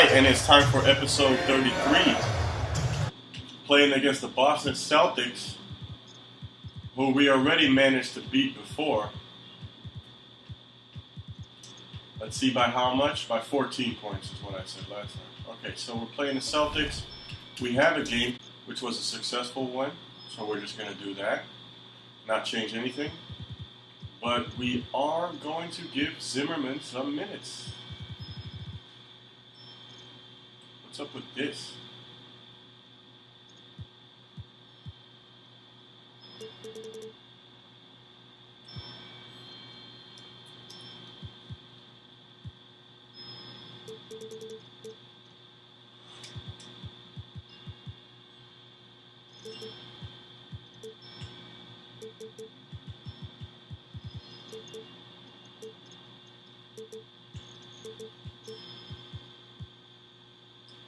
right, and it's time for episode 33. Playing against the Boston Celtics, who we already managed to beat before. Let's see by how much? By 14 points is what I said last time. Okay, so we're playing the Celtics. We have a game, which was a successful one, so we're just going to do that. Not change anything. But we are going to give Zimmerman some minutes. What's up with this?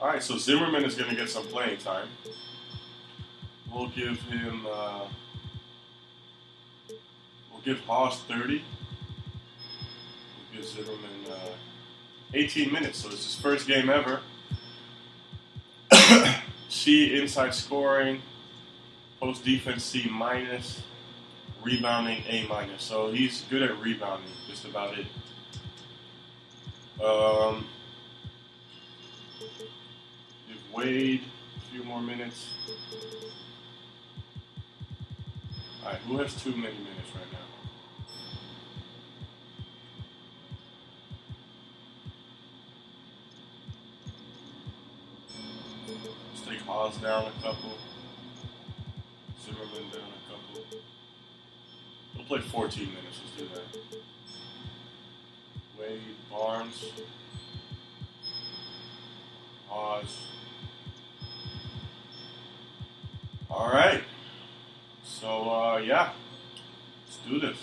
Alright, so Zimmerman is going to get some playing time. We'll give him, we'll give Haas 30. We'll give Zimmerman 18 minutes, so it's his first game ever. C, inside scoring. Post defense, C minus. Rebounding, A minus. So he's good at rebounding, just about it. Give Wade a few more minutes. Alright, who has too many minutes right now? Let's take Haas down a couple. Zimmerman down a couple. We'll play 14 minutes, let's do that. Wade, Barnes, Haas. Alright. So, yeah. Let's do this.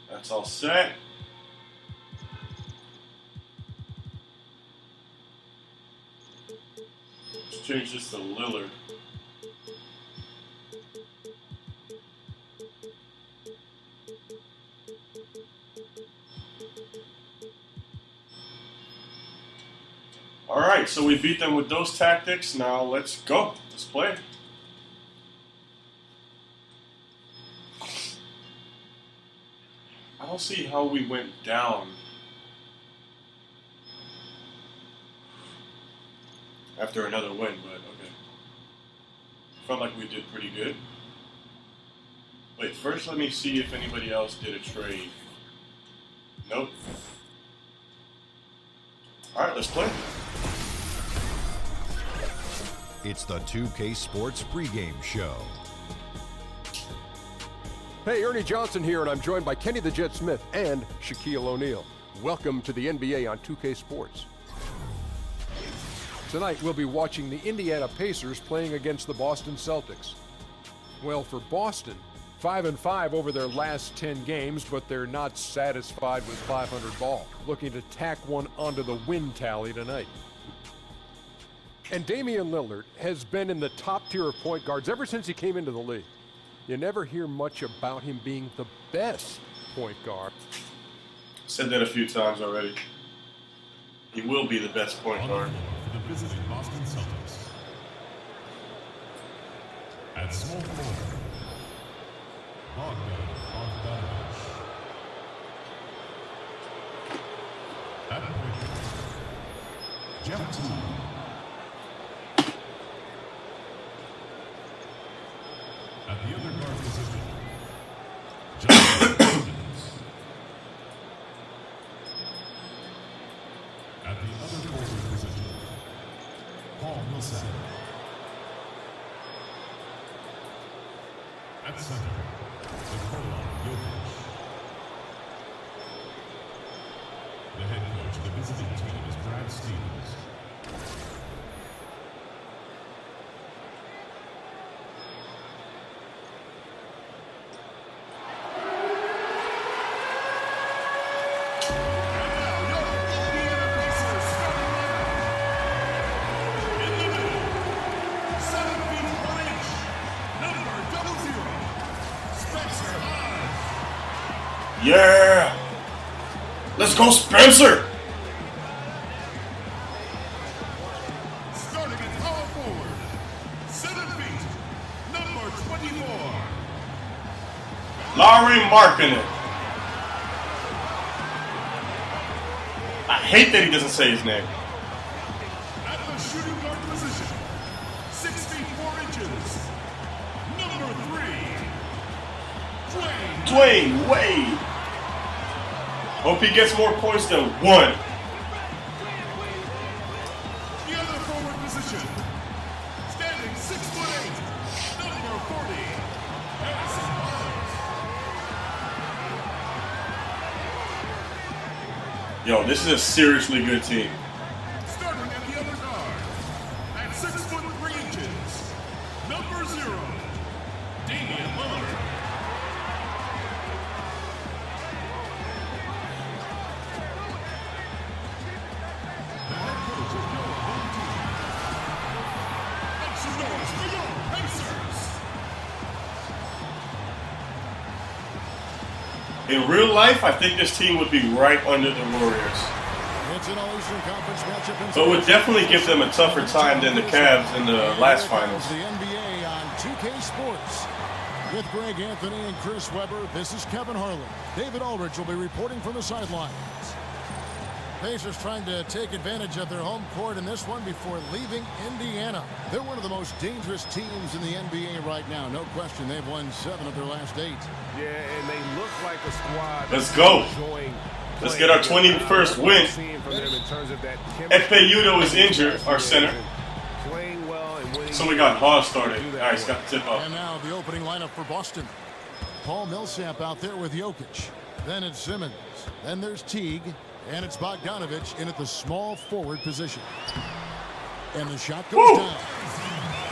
That's all set. Let's change this to Lillard. Alright, so we beat them with those tactics. Now let's go. Let's play. I don't see how we went down after another win, but okay. Felt like we did pretty good. Wait, first let me see if anybody else did a trade. Nope. Alright, let's play. It's the 2K Sports pregame show. Hey, Ernie Johnson here, and I'm joined by Kenny the Jet Smith and Shaquille O'Neal. Welcome to the NBA on 2K Sports. Tonight, we'll be watching the Indiana Pacers playing against the Boston Celtics. Well, for Boston, 5-5 over their last 10 games, but they're not satisfied with 500 ball. Looking to tack one onto the win tally tonight. And Damian Lillard has been in the top tier of point guards ever since he came into the league. You never hear much about him being the best point guard. Said that a few times already. He will be the best point guard. For the visiting Boston Celtics. At small forward, Bogdanovich. At point guard, Jeff Teague. At the other guard position, John Collins. At the other forward position, Paul Millsap. At center, Nikola Jokic. The head coach of the visiting team is Brad Stevens. Yeah! Let's go, Spencer! Starting at power forward, 7 feet, number 24. Larry Markkinen. I hate that he doesn't say his name. At the shooting guard position, 6 feet 4 inches, number 3, Dwayne Wade. Hope he gets more points than 1. The other forward position, standing 6'8", number 40, Harrison Barnes. Yo, this is a seriously good team. Starting at the other guard, at 6'3" number 0, Damian Lillard. The head coach of your home team. Make some noise for your Pacers. In real life, I think this team would be right under the Warriors. It's an All-Eastern Conference matchup. But it would definitely give them a tougher time than the Cavs in the last finals. The NBA on 2K Sports. With Greg Anthony and Chris Webber, this is Kevin Harlan. David Aldridge will be reporting from the sidelines. Pacers trying to take advantage of their home court in this one before leaving Indiana. They're one of the most dangerous teams in the NBA right now. No question, they've won 7 of their last 8. Yeah, and they look like a squad. Let's go. Let's get our 21st win. Ekpe is injured, our center. So we got Hall started. All right, he's got the tip up. And now the opening lineup for Boston. Paul Millsap out there with Jokic. Then it's Simmons. Then there's Teague. And it's Bogdanovich in at the small forward position. And the shot goes down.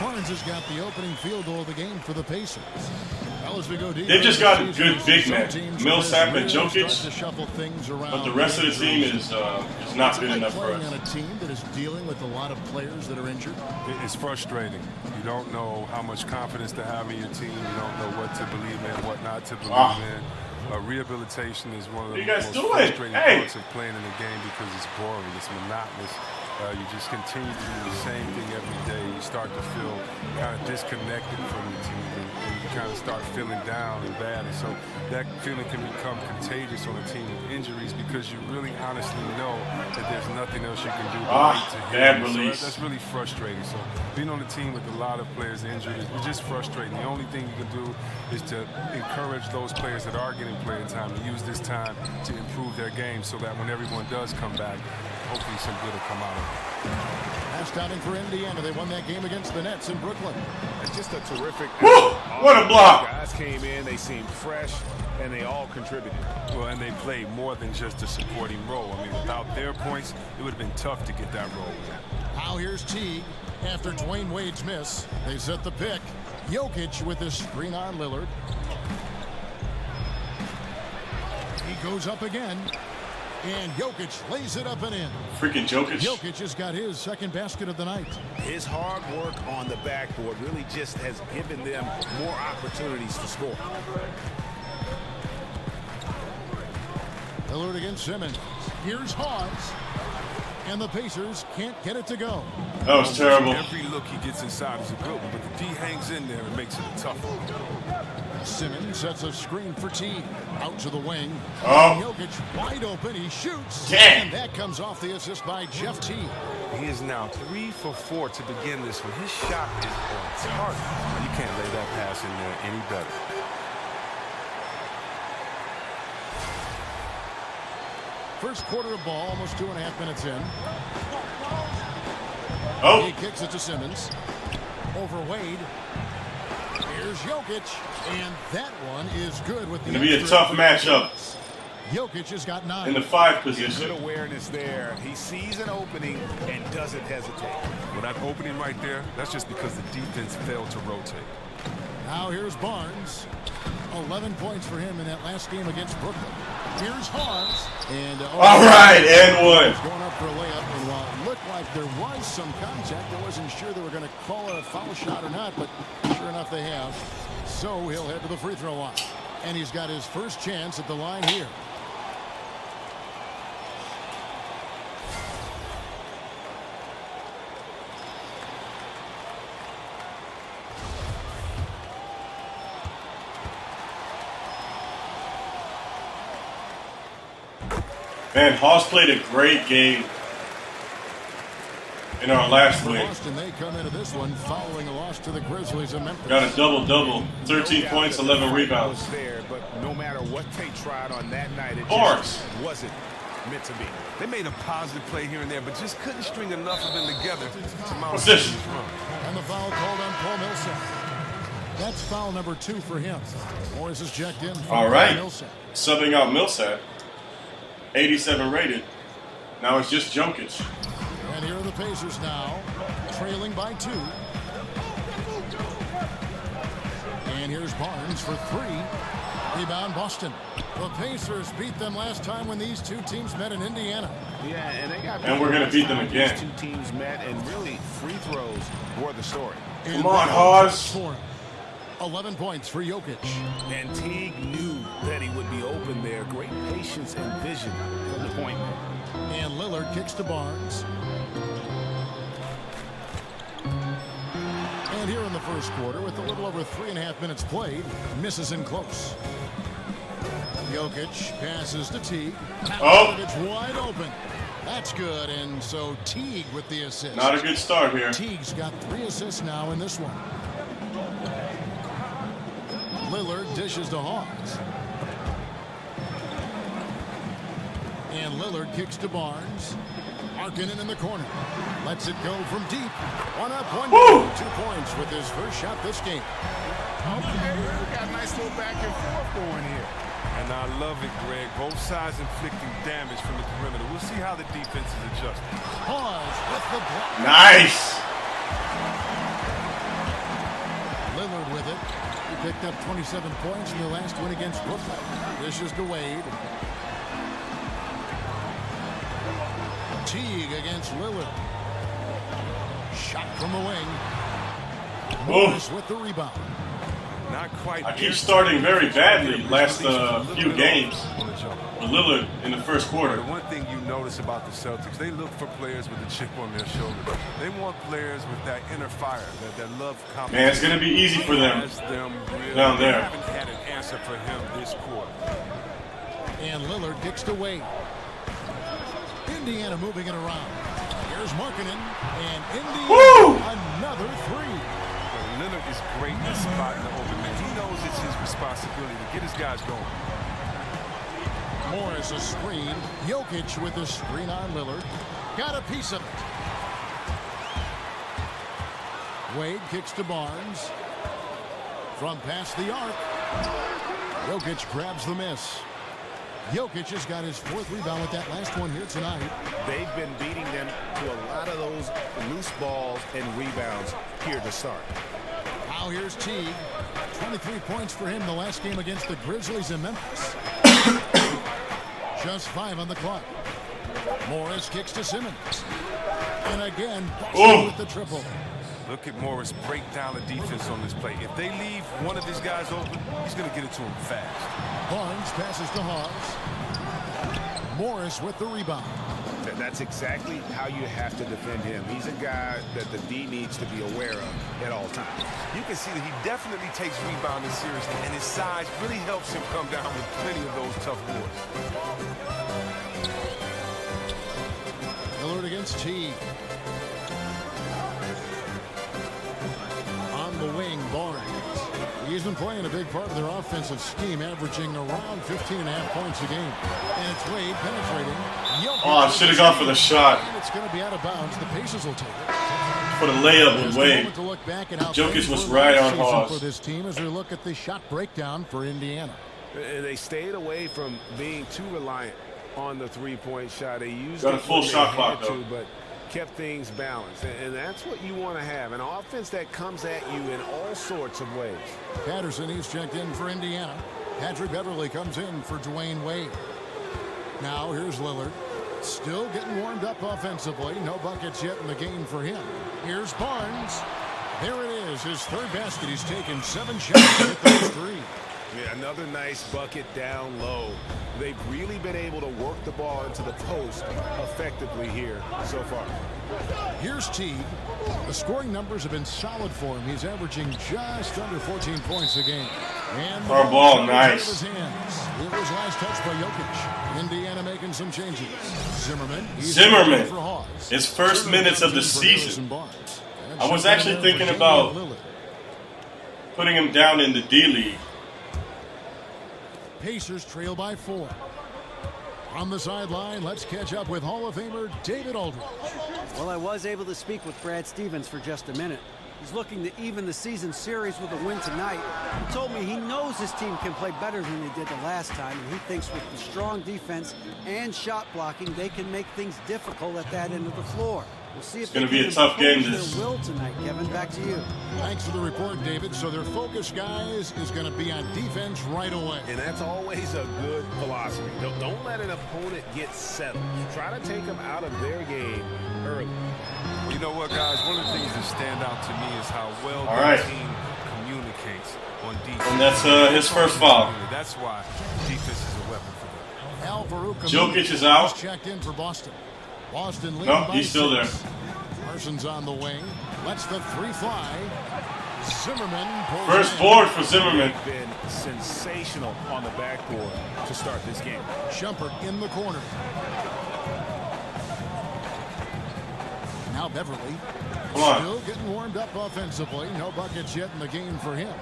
Barnes has got the opening field goal of the game for the Pacers. Well, as we go deep, they've just got a good big man, Millsap and Jokic, but the rest of the team is not good enough for us. On a team that is dealing with a lot of players that are injured. It's frustrating. You don't know how much confidence to have in your team. You don't know what to believe in, what not to believe in. Rehabilitation is one of the most frustrating parts of playing in the game because it's boring, it's monotonous. You just continue to do the same thing every day. You start to feel kind of disconnected from the team, and you kind of start feeling down and bad. And so that feeling can become contagious on a team with injuries because you really honestly know that there's nothing else you can do but wait to hit. So that's really frustrating. So being on a team with a lot of players injured is just frustrating. The only thing you can do is to encourage those players that are getting playing time to use this time to improve their game so that when everyone does come back, hopefully some good will come out of it. Last outing for Indiana. They won that game against the Nets in Brooklyn. It's just a terrific. What a block! Guys came in, they seemed fresh, and they all contributed. Well, and they played more than just a supporting role. I mean, without their points, it would have been tough to get that role. Now here's Teague. After Dwayne Wade's miss, they set the pick. Jokic with the screen on Lillard. He goes up again. And Jokic lays it up and in. Freaking Jokic. Jokic has got his second basket of the night. His hard work on the backboard really just has given them more opportunities to score. Lillard against Simmons. Here's Hawes. And the Pacers can't get it to go. That was terrible. Every look he gets inside is a good one, but the D hangs in there and makes it a tough one. Simmons sets a screen for Teague. Out to the wing. Oh. Jokic wide open. He shoots. Damn. And that comes off the assist by Jeff Teague. He is now 3 for 4 to begin this one. His shot is on target. You can't lay that pass in there any better. First quarter of ball, almost 2.5 minutes in. Oh. He kicks it to Simmons. Over Wade. Here's Jokic, and that one is good with the. Gonna be a tough matchup. Jokic has got 9. In the 5 position. Good awareness there. He sees an opening and doesn't hesitate. Well, that opening right there, that's just because the defense failed to rotate. Now here's Barnes. 11 points for him in that last game against Brooklyn. Here's Hawes. And all right, and one. Going up for a layup, and while it looked like there was some contact, I wasn't sure they were going to call a foul shot or not, but sure enough they have. So he'll head to the free throw line. And he's got his first chance at the line here. Man, Hawks played a great game in our last win. Boston, they come into this one following a loss to the Grizzlies in Memphis. Got a double-double, 13 points, 11 rebounds. There, but no matter what they tried on that night, it just wasn't meant to be. They made a positive play here and there, but just couldn't string enough of them together to mount What's this? And the foul called on Paul Millsap. That's foul number 2 for him. Morris is checked in for All right, Millsap. subbing out Millsap, 87 rated. Now it's just Jokic. And here are the Pacers now, trailing by 2. And here's Barnes for 3. Rebound Boston. The Pacers beat them last time when these two teams met in Indiana. Yeah, and we're going to beat them again. These two teams met, and really free throws were the story. Come on, Hawes. 11 points for Jokic. And Teague knew that he would be open there. Great patience and vision from the point man. And Lillard kicks to Barnes. And here in the first quarter, with a little over 3.5 minutes played, misses in close. Jokic passes to Teague. Oh! It's wide open. That's good. And so Teague with the assist. Not a good start here. Teague's got 3 assists now in this one. Lillard dishes to Hawes. And Lillard kicks to Barnes. Markkanen in the corner. Lets it go from deep. 1 up, 1 down. 2 points with his first shot this game. Okay, we got a nice little back and forth going here. And I love it, Greg. Both sides inflicting damage from the perimeter. We'll see how the defense is adjusting. Hawes with the block. Nice. Lillard with it. He picked up 27 points in the last win against Brooklyn. Dishes to Wade. Teague against Lillard. Shot from the wing. Morris with the rebound. Not quite. I keep starting very badly last few games with Lillard in the first quarter. The one thing you notice about the Celtics, they look for players with a chip on their shoulder. They want players with that inner fire, that love competition. Man, it's going to be easy for them down there. They haven't had an answer for him this quarter. And Lillard kicks to Wade. Indiana moving it around. Here's Markkanen. And Indiana, another 3. Lillard is great at spotting the open man. He knows it's his responsibility to get his guys going. Morris a screen. Jokic with the screen on Lillard. Got a piece of it. Wade kicks to Barnes. From past the arc. Jokic grabs the miss. Jokic has got his 4th rebound with that last one here tonight. They've been beating them to a lot of those loose balls and rebounds here to start. Now here's Teague. 23 points for him the last game against the Grizzlies in Memphis. Just 5 on the clock. Morris kicks to Simmons. And again, Boston with the triple. Look at Morris break down the defense on this play. If they leave one of his guys open, he's going to get it to him fast. Barnes passes to Hawes. Morris with the rebound. That's exactly how you have to defend him. He's a guy that the D needs to be aware of at all times. You can see that he definitely takes rebounding seriously, and his size really helps him come down with plenty of those tough boards. Lillard against Teague. On the wing, Barnes. He's been playing a big part of their offensive scheme, averaging around 15.5 points a game. And it's Wade penetrating. I should have gone for the shot. And it's going to be out of bounds. The Pacers will take it. For the layup with Wade. Jokic was right on Hawes. For this team as we look at the shot breakdown for Indiana. And they stayed away from being too reliant on the three-point shot. They used got a full shot clock though, but kept things balanced, and that's what you want to have, an offense that comes at you in all sorts of ways. Patterson, he's checked in for Indiana. Patrick Beverly comes in for Dwayne Wade. Now here's Lillard, still getting warmed up offensively. No buckets yet in the game for him. Here's Barnes. There it is, his 3rd basket. He's taken 7 shots to hit those 3. Yeah, another nice bucket down low. They've really been able to work the ball into the post effectively here so far. Here's Teague. The scoring numbers have been solid for him. He's averaging just under 14 points a game. And our ball, nice. His hands. It was last touched by Jokic. Indiana making some changes. Zimmerman. His first minutes of the season. I was actually thinking about putting him down in the D-League. Pacers trail by 4. On the sideline, let's catch up with Hall of Famer David Aldridge. Well, I was able to speak with Brad Stevens for just a minute. He's looking to even the season series with a win tonight. He told me he knows his team can play better than they did the last time, and he thinks with the strong defense and shot blocking, they can make things difficult at that end of the floor. We'll see if it's going to be a tough game. This will tonight, Kevin. Back to you. Thanks for the report, David. So their focus, guys, is going to be on defense right away. And that's always a good philosophy. Don't let an opponent get settled. Try to take them out of their game early. You know what, guys? One of the things that stand out to me is how well the team communicates on defense. And that's his first foul. That's why defense is a weapon for them. Jokic is out. Checked in for Boston. Boston leading no, by he's still 6. There. Parsons on the wing. Lets the 3 fly. Zimmerman pulls first board for Zimmerman. Been sensational on the backboard to start this game. Shumpert in the corner. Now Beverly. Still getting warmed up offensively. No buckets yet in the game for him.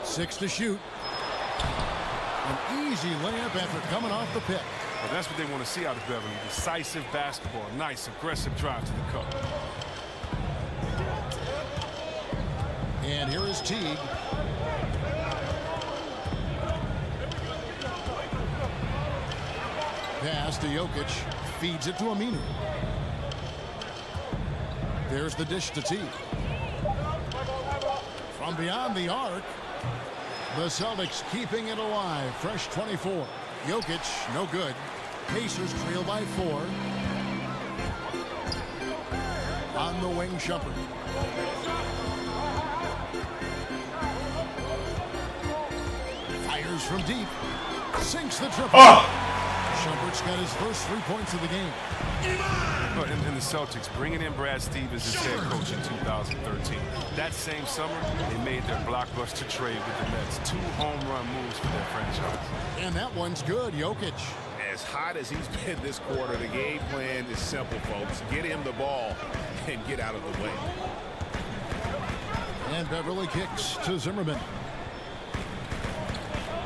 6 to shoot. An easy layup after coming off the pick. Well, that's what they want to see out of Beverly. Decisive basketball. Nice, aggressive drive to the cup. And here is Teague. Pass to Jokic. Feeds it to Aminu. There's the dish to Teague. From beyond the arc. The Celtics keeping it alive. Fresh 24. Jokic, no good. Pacers trail by 4. On the wing, Shumpert. Fires from deep. Sinks the triple. Shumpert's got his first 3 points of the game. And the Celtics bringing in Brad Stevens as head coach in 2013. That same summer, they made their blockbuster trade with the Nets. 2 home run moves for their franchise. And that one's good, Jokic. As hot as he's been this quarter, the game plan is simple, folks. Get him the ball and get out of the way. And Beverly kicks to Zimmerman.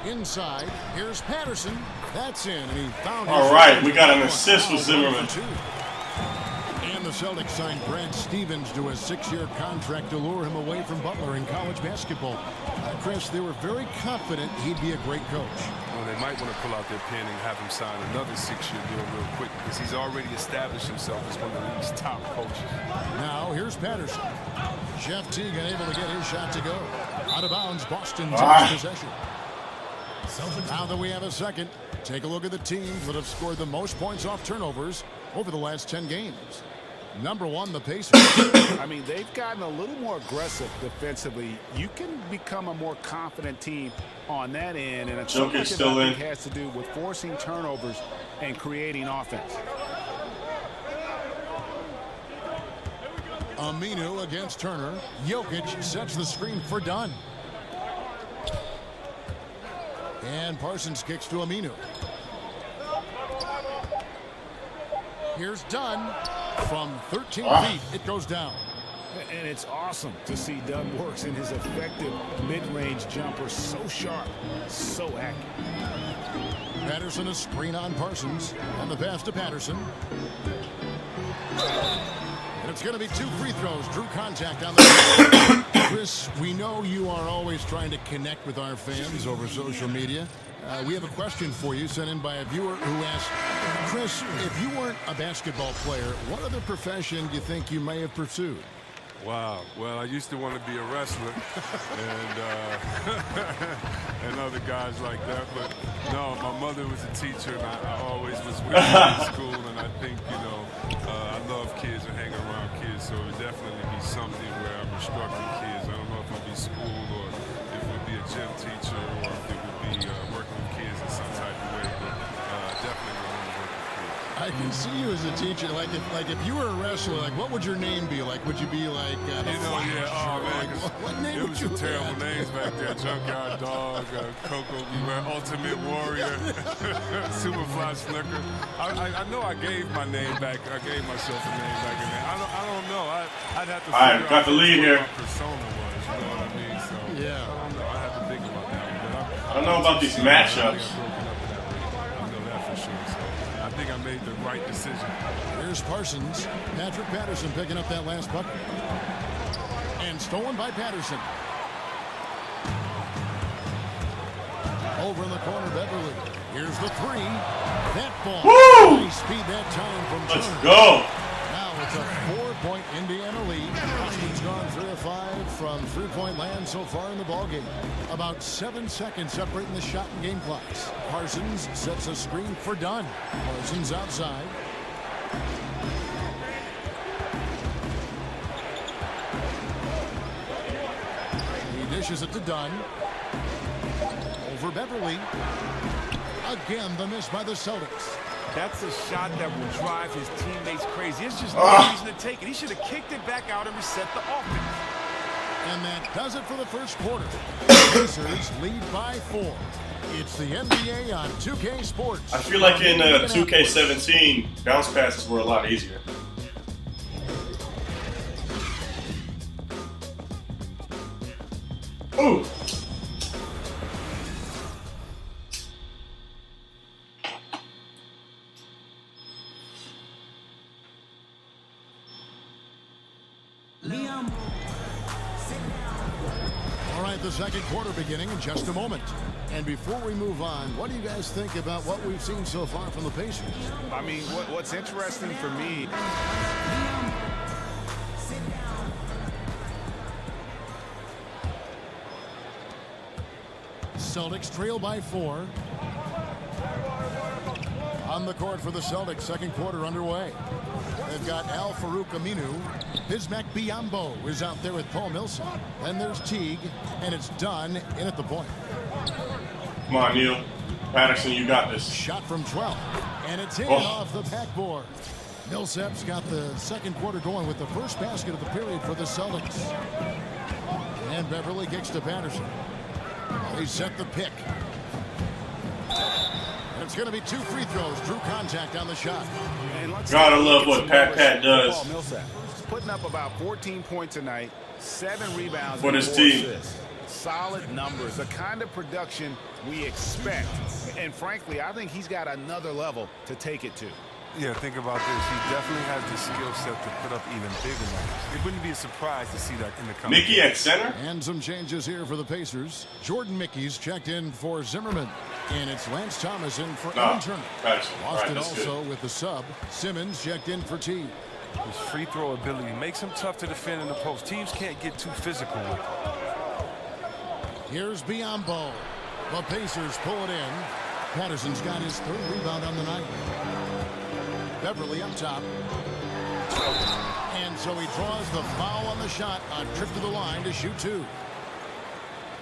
Inside, here's Patterson. That's in, and he found. All right, we got an assist with Zimmerman. And the Celtics signed Brad Stevens to a 6-year contract to lure him away from Butler in college basketball. Chris, they were very confident he'd be a great coach. Well, they might want to pull out their pen and have him sign another 6-year deal real quick because he's already established himself as one of the league's top coaches. Now here's Patterson. Jeff Teague unable to get his shot to go. Out of bounds, Boston takes possession. Now that we have a second, take a look at the teams that have scored the most points off turnovers over the last 10 games. Number 1, the Pacers. I mean, they've gotten a little more aggressive defensively. You can become a more confident team on that end, and Jokic still in. Has to do with forcing turnovers and creating offense. Aminu against Turner. Jokic sets the screen for Dunn. And Parsons kicks to Aminu. Here's Dunn. From 13 feet, it goes down. And it's awesome to see Dunn works in his effective mid-range jumper. So sharp, so accurate. Patterson a screen on Parsons. And the pass to Patterson. And it's going to be 2 free throws. Drew contact on the Chris, we know you are always trying to connect with our fans over social media. We have a question for you sent in by a viewer who asked, Chris, if you weren't a basketball player, what other profession do you think you may have pursued? Wow. Well, I used to want to be a wrestler and other guys like that. But no, my mother was a teacher, and I always was with her in school. And I think, I love kids and hang around kids. So it would definitely be something where I'm instructing kids. I don't know if it would be school or if it would be a gym teacher or if it would be can see you as a teacher. Like if you were a wrestler, like what would your name be? Like would you be like the Flash? Yeah, oh man, what name it would was you some terrible names back there. Junkyard Dog, Coco Beware, Ultimate Warrior, Superfly Slicker. I know I gave my name back. I gave myself a name back in there. I don't know. I'd have to. All right, got the lead here. My persona was, you know what I mean? So Yeah. I don't know. I have to think about that one. I don't know about these matchups. I know that for sure. So I think I made the right decision. Here's Parsons. Patrick Patterson picking up that last bucket. And stolen by Patterson. Over in the corner, Beverly. Here's the three. That ball. Woo! Nice speed that time from Let's Turner. go. Now it's a 4-point Indiana lead. Boston's gone 3 of 5 from three-point land so far in the ballgame. About 7 seconds separating the shot and game clocks. Parsons sets a screen for Dunn. Parsons outside. He dishes it to Dunn. Over Beverly. Again, the miss by the Celtics. That's a shot that will drive his teammates crazy. There's just no reason to take it. He should have kicked it back out and reset the offense. And that does it for the first quarter. Pacers lead by 4. It's the NBA on 2K Sports. I feel like in 2K17, bounce passes were a lot easier. Ooh. All right, the second quarter beginning in just a moment. And before we move on, what do you guys think about what we've seen so far from the Pacers? I mean, what's interesting for me, Celtics trail by 4. On the court for the Celtics, second quarter underway. They've got Al Farouk Aminu. Bismack Biyombo is out there with Paul Millsap. Then there's Teague, and it's Dunn in at the point. Come on, Neil. Patterson, you got this. Shot from 12, and it's in off the backboard. Millsap's got the second quarter going with the first basket of the period for the Celtics. And Beverly kicks to Patterson. They set the pick. And it's going to be 2 free throws. Drew contact on the shot. Gotta love what Pat does. Paul Millsap is putting up about 14 points tonight, 7 rebounds For and his 4 team. assists. Solid numbers, the kind of production we expect. And frankly, I think he's got another level to take it to. Yeah, think about this. He definitely has the skill set to put up even bigger numbers. It wouldn't be a surprise to see that in the coming. Mickey at center? And some changes here for the Pacers. Jordan Mickey's checked in for Zimmerman. And it's Lance Thomas in for Evan Turner. Patterson. Boston Right, also with the sub. Simmons checked in for T. His free throw ability makes him tough to defend in the post. Teams can't get too physical with him. Here's Biyombo. The Pacers pull it in. Patterson's got his 3rd rebound on the night. Beverly up top. And so he draws the foul on the shot. A trip to the line to shoot 2.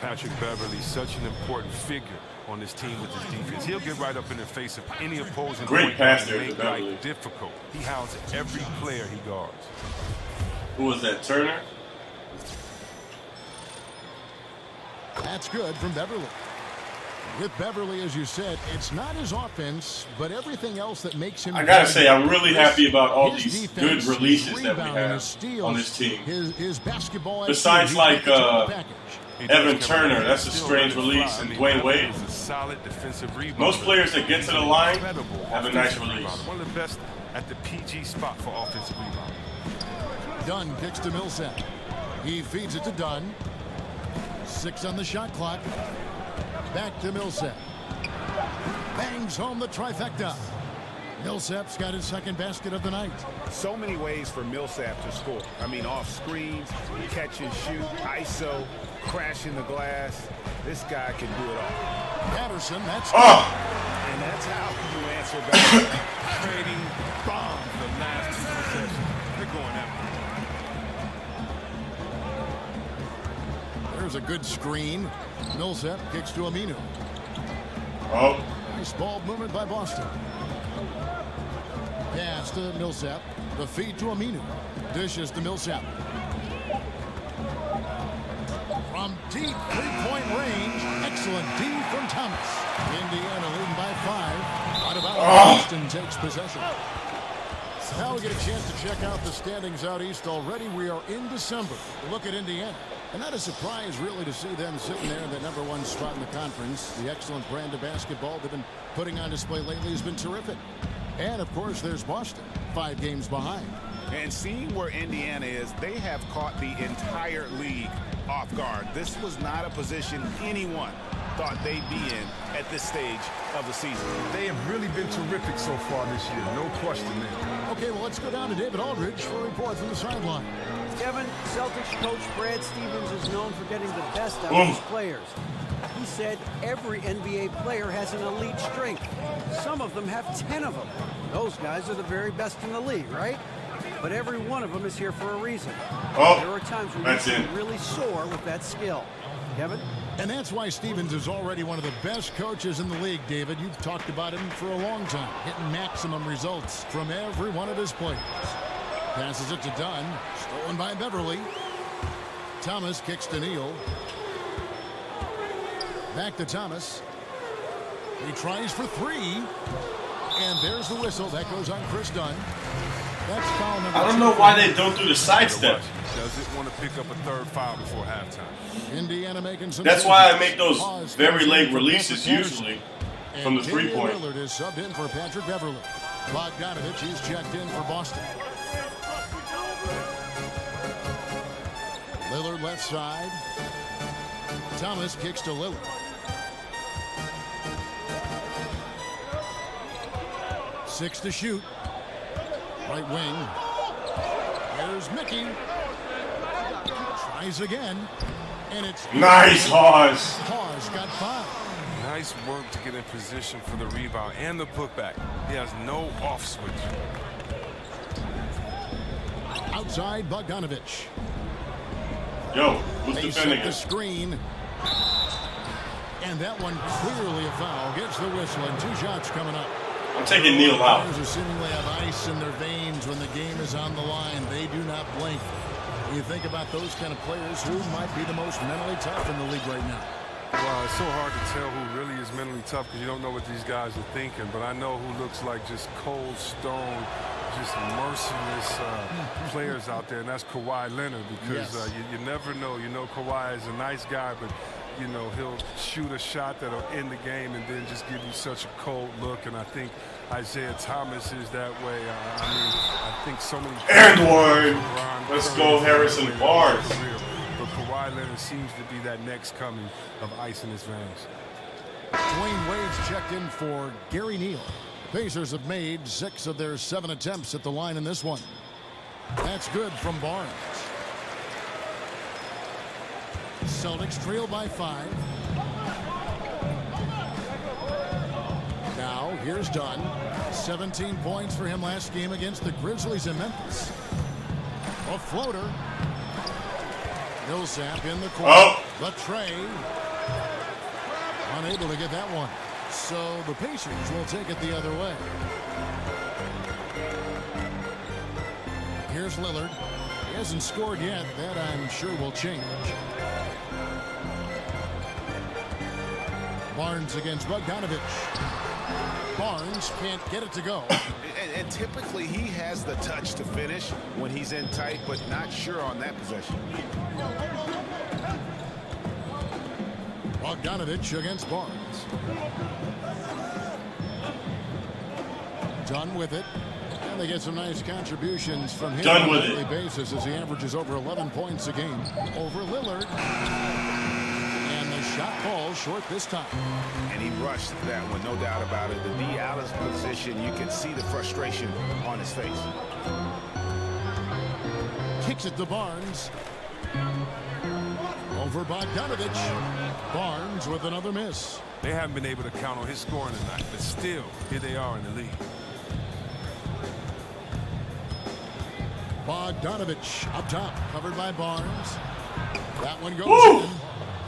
Patrick Beverly, such an important figure on this team with his defense. He'll get right up in the face of any opposing Great point pass and there to make Beverly. life difficult. He hounds every player he guards. Who was that, Turner? That's good from Beverly. With Beverly, as you said, it's not his offense, but everything else that makes him. I gotta say, I'm really happy about all his these defense, good releases his that we rebounding, his have steals, on this team. His basketball. IQ, Besides, he's like, got the total package. Evan Turner, that's a strange release, and Dwayne Wade. A solid defensive rebounder. Most players that get to the line Incredible have a nice offensive release. rebounder. One of the best at the PG spot for offensive rebound. Dunn kicks to Millsap. He feeds it to Dunn. 6 on the shot clock. Back to Millsap. Bangs home the trifecta. Millsap's got his 2nd basket of the night. So many ways for Millsap to score. I mean, off screens, catch and shoot, ISO, crashing the glass. This guy can do it all. Patterson, that's And that's how you answer back. Trading bombs the last 2 possessions. They're going after. There's a good screen. Millsap kicks to Aminu. Nice ball movement by Boston. pass to Millsap. The feed to Aminu. Dishes to Millsap. From deep three-point range. Excellent D from Thomas. Indiana leading by 5. Out of bounds. Boston takes possession. Now we get a chance to check out the standings out east already. We are in December. Look at Indiana. And not a surprise, really, to see them sitting there in the #1 spot in the conference. The excellent brand of basketball they've been putting on display lately has been terrific. And, of course, there's Boston, 5 games behind. And seeing where Indiana is, they have caught the entire league off guard. This was not a position anyone thought they'd be in at this stage of the season. They have really been terrific so far this year, no question there. Okay, well, let's go down to David Aldridge for a report from the sideline. Kevin, Celtics coach Brad Stevens is known for getting the best out of his players. He said every NBA player has an elite strength. Some of them have 10 of them. Those guys are the very best in the league, right? But every one of them is here for a reason. There are times when you can really soar with that skill. Kevin? And that's why Stevens is already one of the best coaches in the league, David. You've talked about him for a long time, hitting maximum results from every one of his players. Passes it to Dunn. Stolen by Beverly. Thomas kicks to Neal. Back to Thomas. He tries for 3. And there's the whistle. That goes on Chris Dunn. That's foul number 2. I don't know why they don't do the sidestep. Does it want to pick up a 3rd foul before halftime? Indiana making some. That's why I make those very late releases usually from the 3-point. Lillard is subbed in for Patrick Beverly. Bogdanovich is checked in for Boston. Lillard left side. Thomas kicks to Lillard. Six to shoot. Right wing. There's Mickey. Tries again. And it's nice, Hawes. Hawes got 5. Nice work to get in position for the rebound and the putback. He has no off switch. Outside Bogdanovich. Yo, who's they defending set the it? screen. And that one clearly a foul. Gets the whistle and 2 shots coming up. I'm taking Neal out. Players who seemingly have ice in their veins when the game is on the line. They do not blink. When you think about those kind of players, who might be the most mentally tough in the league right now? Well, it's so hard to tell who really is mentally tough because you don't know what these guys are thinking. But I know who looks like just cold stone, just merciless players out there, and that's Kawhi Leonard because you never know. You know Kawhi is a nice guy, but you know, he'll shoot a shot that'll end the game and then just give you such a cold look. And I think Isaiah Thomas is that way. I think so many. And one. Let's go, Harrison Barnes. But Kawhi Leonard seems to be that next coming of ice in his veins. Dwayne Wade's checked in for Gary Neal. Pacers have made 6 of their 7 attempts at the line in this one. That's good from Barnes. Celtics trail by 5. Now here's Dunn. 17 points for him last game against the Grizzlies in Memphis. A floater. Millsap in the corner. The tray. Unable to get that one. So the Pacers will take it the other way. Here's Lillard. He hasn't scored yet. That I'm sure will change. Barnes against Bogdanovich. Barnes can't get it to go. And typically he has the touch to finish when he's in tight, but not sure on that possession. Bogdanovich against Barnes. Done with it. And they get some nice contributions from him on a daily basis as he averages over 11 points a game. Over Lillard. And the shot falls short this time. And he rushed that one, no doubt about it. The D out of position, you can see the frustration on his face. Kicks it to Barnes. Over Bogdanovich. Barnes with another miss. They haven't been able to count on his scoring tonight, but still, here they are in the lead. Bogdanovich up top, covered by Barnes. That one goes in.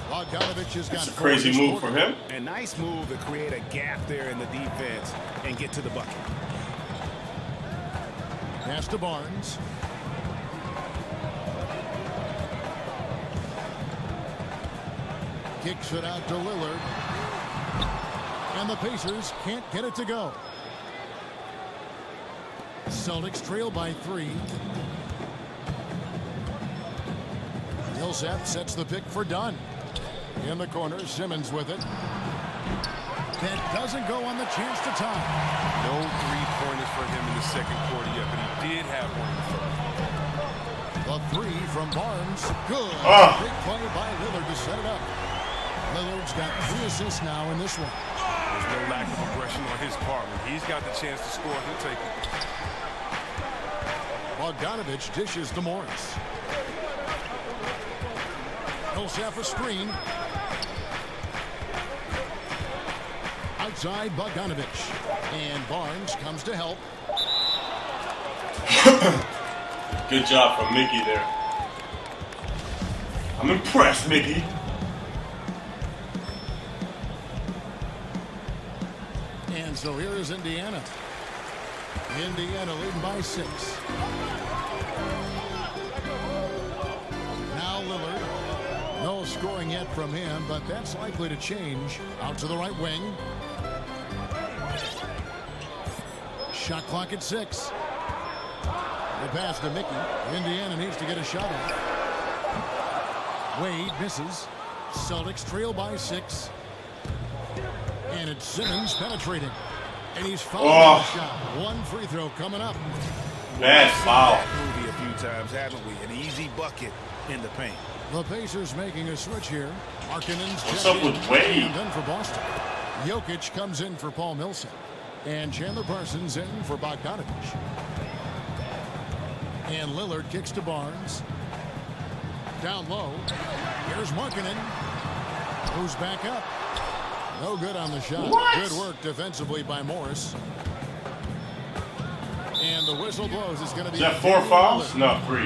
Bogdanovich has got a crazy move for him. A nice move to create a gap there in the defense and get to the bucket. Pass to Barnes. Kicks it out to Lillard. And the Pacers can't get it to go. Celtics trail by 3. Millsap sets the pick for Dunn. In the corner, Simmons with it. That doesn't go on the chance to tie. No three-pointers for him in the second quarter yet, but he did have one in the first. The 3 from Barnes. Good. Big play by Lillard to set it up. Lillard's got 3 assists now in this one. There's no lack of aggression on his part. When he's got the chance to score, he'll take it. Bogdanovich dishes to Morris. Millsap a screen. Outside Bogdanovich. And Barnes comes to help. Good job from Mickey there. I'm impressed, Mickey. And so here is Indiana. Indiana leading by 6. Now Lillard. No scoring yet from him, but that's likely to change. Out to the right wing. Shot clock at 6. The pass to Mickey. Indiana needs to get a shot off. Wade misses. Celtics trail by 6. And it's Simmons penetrating. And he's fouled the shot. One free throw coming up. Bad foul. Movie a few times, haven't we? An easy bucket in the paint. The Pacers making a switch here. Markkanen's What's up with Wade? And then for Boston. Jokic comes in for Paul Millsap. And Chandler Parsons in for Bogdanovich. And Lillard kicks to Barnes. Down low. Here's Markkanen. Who's back up. No good on the shot. What? Good work defensively by Morris. And the whistle blows. It's going to be. Is that 4 fouls? No, 3.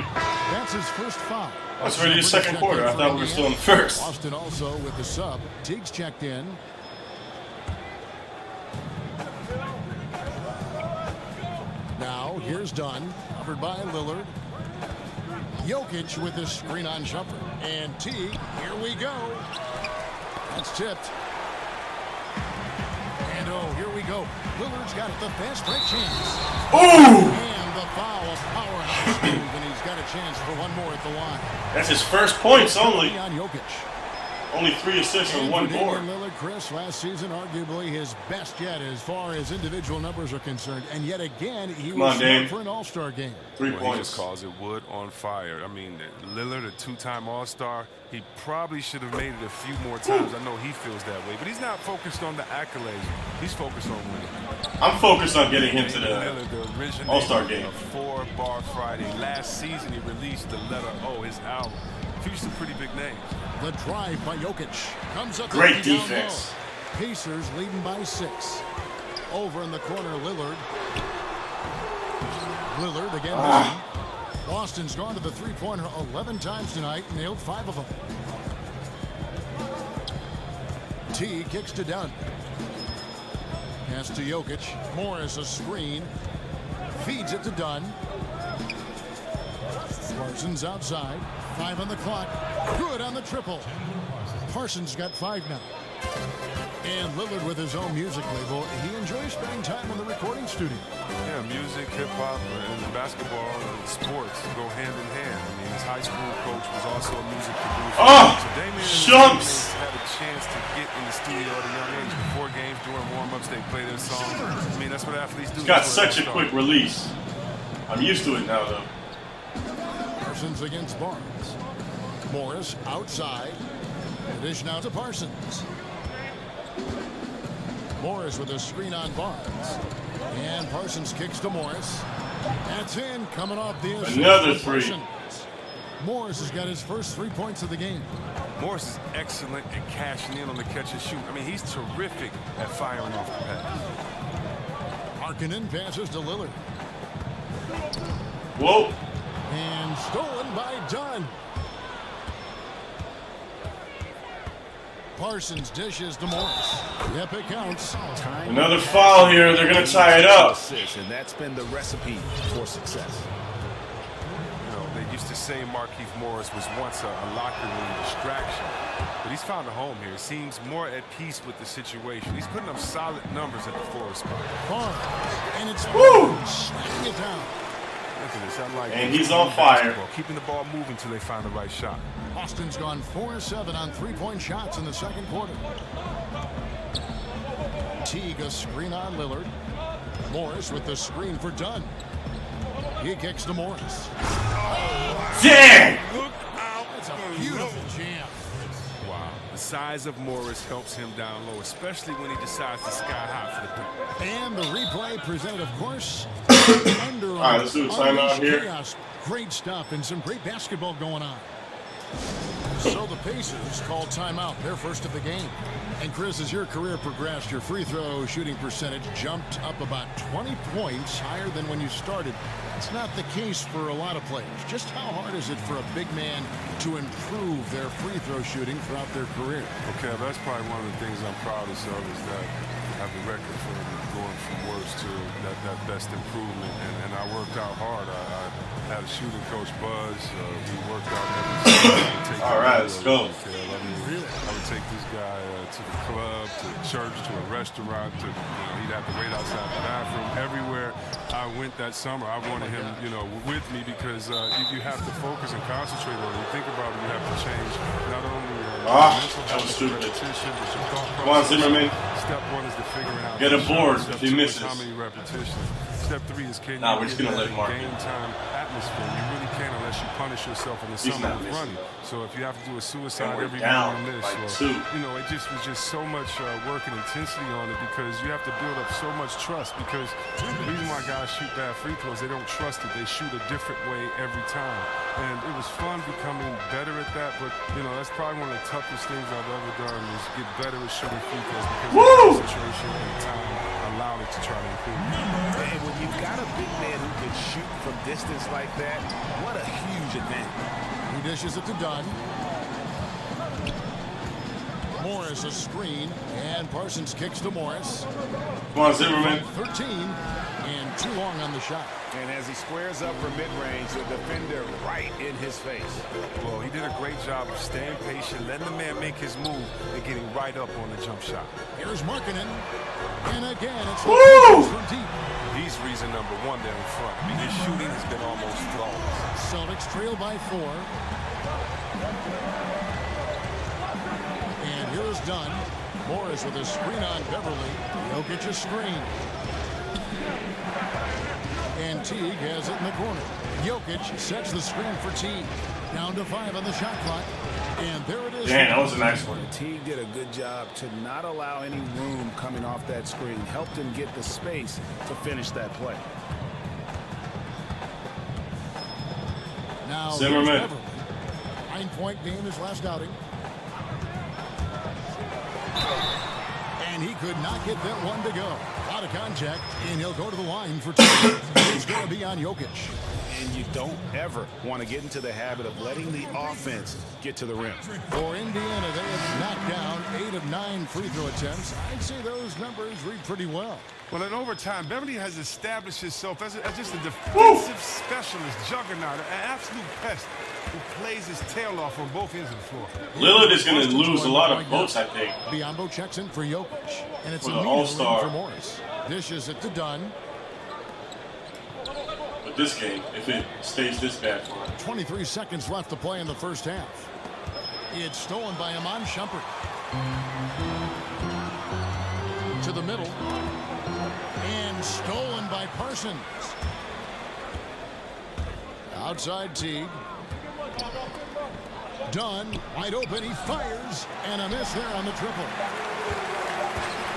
That's his first foul. That's already the second quarter. I thought we were still in the first. Boston also with the sub. Teague's checked in. Now here's Dunn, covered by Lillard. Jokic with the screen on jumper. And Teague, here we go. That's tipped. And oh, here we go. Lillard's got the fast break chance. Ooh! And the foul, a powerhouse move, and he's got a chance for one more at the line. That's his first points only. On Jokic. Only 3 assists and 1 board. Lillard, Chris, last season arguably his best yet as far as individual numbers are concerned, and yet again he was smart for an All-Star game. 3 points. He just calls it wood on fire. I mean, Lillard, a 2-time All-Star, he probably should have made it a few more times. I know he feels that way, but he's not focused on the accolades. He's focused on winning. I'm focused on getting him to the All-Star game. 4-Bar Friday. Last season he released the letter O, his album. Featured some pretty big names. The drive by Jokic comes up. Great defense. Pacers leading by 6. Over in the corner, Lillard. Lillard again. Boston's gone to the three-pointer 11 times tonight, nailed 5 of them. T kicks to Dunn. Pass to Jokic. Morris a screen. Feeds it to Dunn. Parsons outside. 5 on the clock. Good on the triple. Parsons got 5 now. And Lillard with his own music label. He enjoys spending time in the recording studio. Yeah, music, hip-hop, and basketball and sports go hand in hand. I mean, his high school coach was also a music producer. So Damian had a chance to get in the studio at a young age. Before games, during warm-ups, they play their song. I mean, that's what athletes do. He's got such a quick release. I'm used to it now, though. Parsons against Barnes. Morris outside. Dish now to Parsons. Morris with a screen on Barnes. And Parsons kicks to Morris. That's in, coming off the assist. Another 3. Morris has got his first 3 points of the game. Morris is excellent at cashing in on the catch and shoot. I mean, he's terrific at firing off the pass. Markkanen passes to Lillard. Whoa. And stolen by Dunn. Parsons dishes to Morris. Yep, it counts. Another foul here. They're going to tie it up. And that's been the recipe for success. You know, they used to say Markieff Morris was once a locker room distraction. But he's found a home here. He seems more at peace with the situation. He's putting up solid numbers at the 4 spot. And it's smacking it down. Look at this. I like and he's on fire. Keeping the ball moving until they find the right shot. Boston's gone 4-7 on three-point shots in the second quarter. Teague a screen on Lillard. Morris with the screen for Dunn. He kicks to Morris. Dang! Look out. It's a beautiful jam. Wow. The size of Morris helps him down low, especially when he decides to sky high for the dunk. And the replay presented, of course, under. All right, let's do a timeout here. Chaos. Great stuff and some great basketball going on. So the Pacers call timeout, their first of the game. And Chris, as your career progressed, your free throw shooting percentage jumped up about 20 points higher than when you started. It's not the case for a lot of players. Just how hard is it for a big man to improve their free throw shooting throughout their career? Okay, that's probably one of the things I'm proudest of is that I have a record for going from worst to that best improvement. And I worked out hard. I had a shooting coach, Buzz. We worked out every day. All right, let's go. I would take this guy to the club, to church, to a restaurant. He'd have to wait outside the bathroom. Everywhere I went that summer, I wanted him, with me because you have to focus and concentrate on it. You think about it, you have to change not only mental that was stupid. repetition, but your thought process. Come on, Zimmerman. Step 1 is to figuring out. Get a board if he misses. How many repetitions? Step 3 is can we're you just get gonna let that Mark game time atmosphere. You really can't unless you punish yourself in the summer with running. So if you have to do a suicide every down game you miss, by or, 2. it just was so much work and intensity on it because you have to build up so much trust. Because the reason why guys shoot bad free throws, they don't trust it. They shoot a different way every time. And it was fun becoming better at that. But that's probably one of the toughest things I've ever done is get better at shooting free throws because the concentration and time allowed it to try to improve. And when you've got a big man who can shoot from distance like that, what a huge advantage. He dishes it to Dunn. Morris a screen, and Parsons kicks to Morris. Come on, Zimmerman. 13, and too long on the shot. And as he squares up for mid-range, the defender right in his face. Well, he did a great job of staying patient, letting the man make his move, and getting right up on the jump shot. Here's Markkanen. And again, it's from deep. He's reason number 1 there in front. I mean, his shooting has been almost flawless. Celtics trail by 4. And here's Dunn. Morris with a screen on Beverly. Jokic a screen. And Teague has it in the corner. Jokic sets the screen for Teague. Down to 5 on the shot clock. And there it is. Damn, that was a nice one. Teague did a good job to not allow any room coming off that screen. Helped him get the space to finish that play. Now, Zimmerman. 9-point game his last outing. And he could not get that one to go. Out of contact, and he'll go to the line for 2. It's going to be on Jokic. And you don't ever want to get into the habit of letting the offense get to the rim. For Indiana, they have knocked down 8 of 9 free throw attempts. I'd say those numbers read pretty well. Well, in overtime, Beverly has established himself as just a defensive specialist, juggernaut, an absolute pest who plays his tail off on both ends of the floor. Lillard is going to lose a lot of votes, I think. Biyombo checks in for Jokic, and it's For a the lead All-Star. for Morris. Dishes it to Dunn. But this game, if it stays this bad for him. 23 seconds left to play in the first half. It's stolen by Iman Shumpert. To the middle. And stolen by Parsons. Outside Teague. Dunn, wide open, he fires, and a miss there on the triple.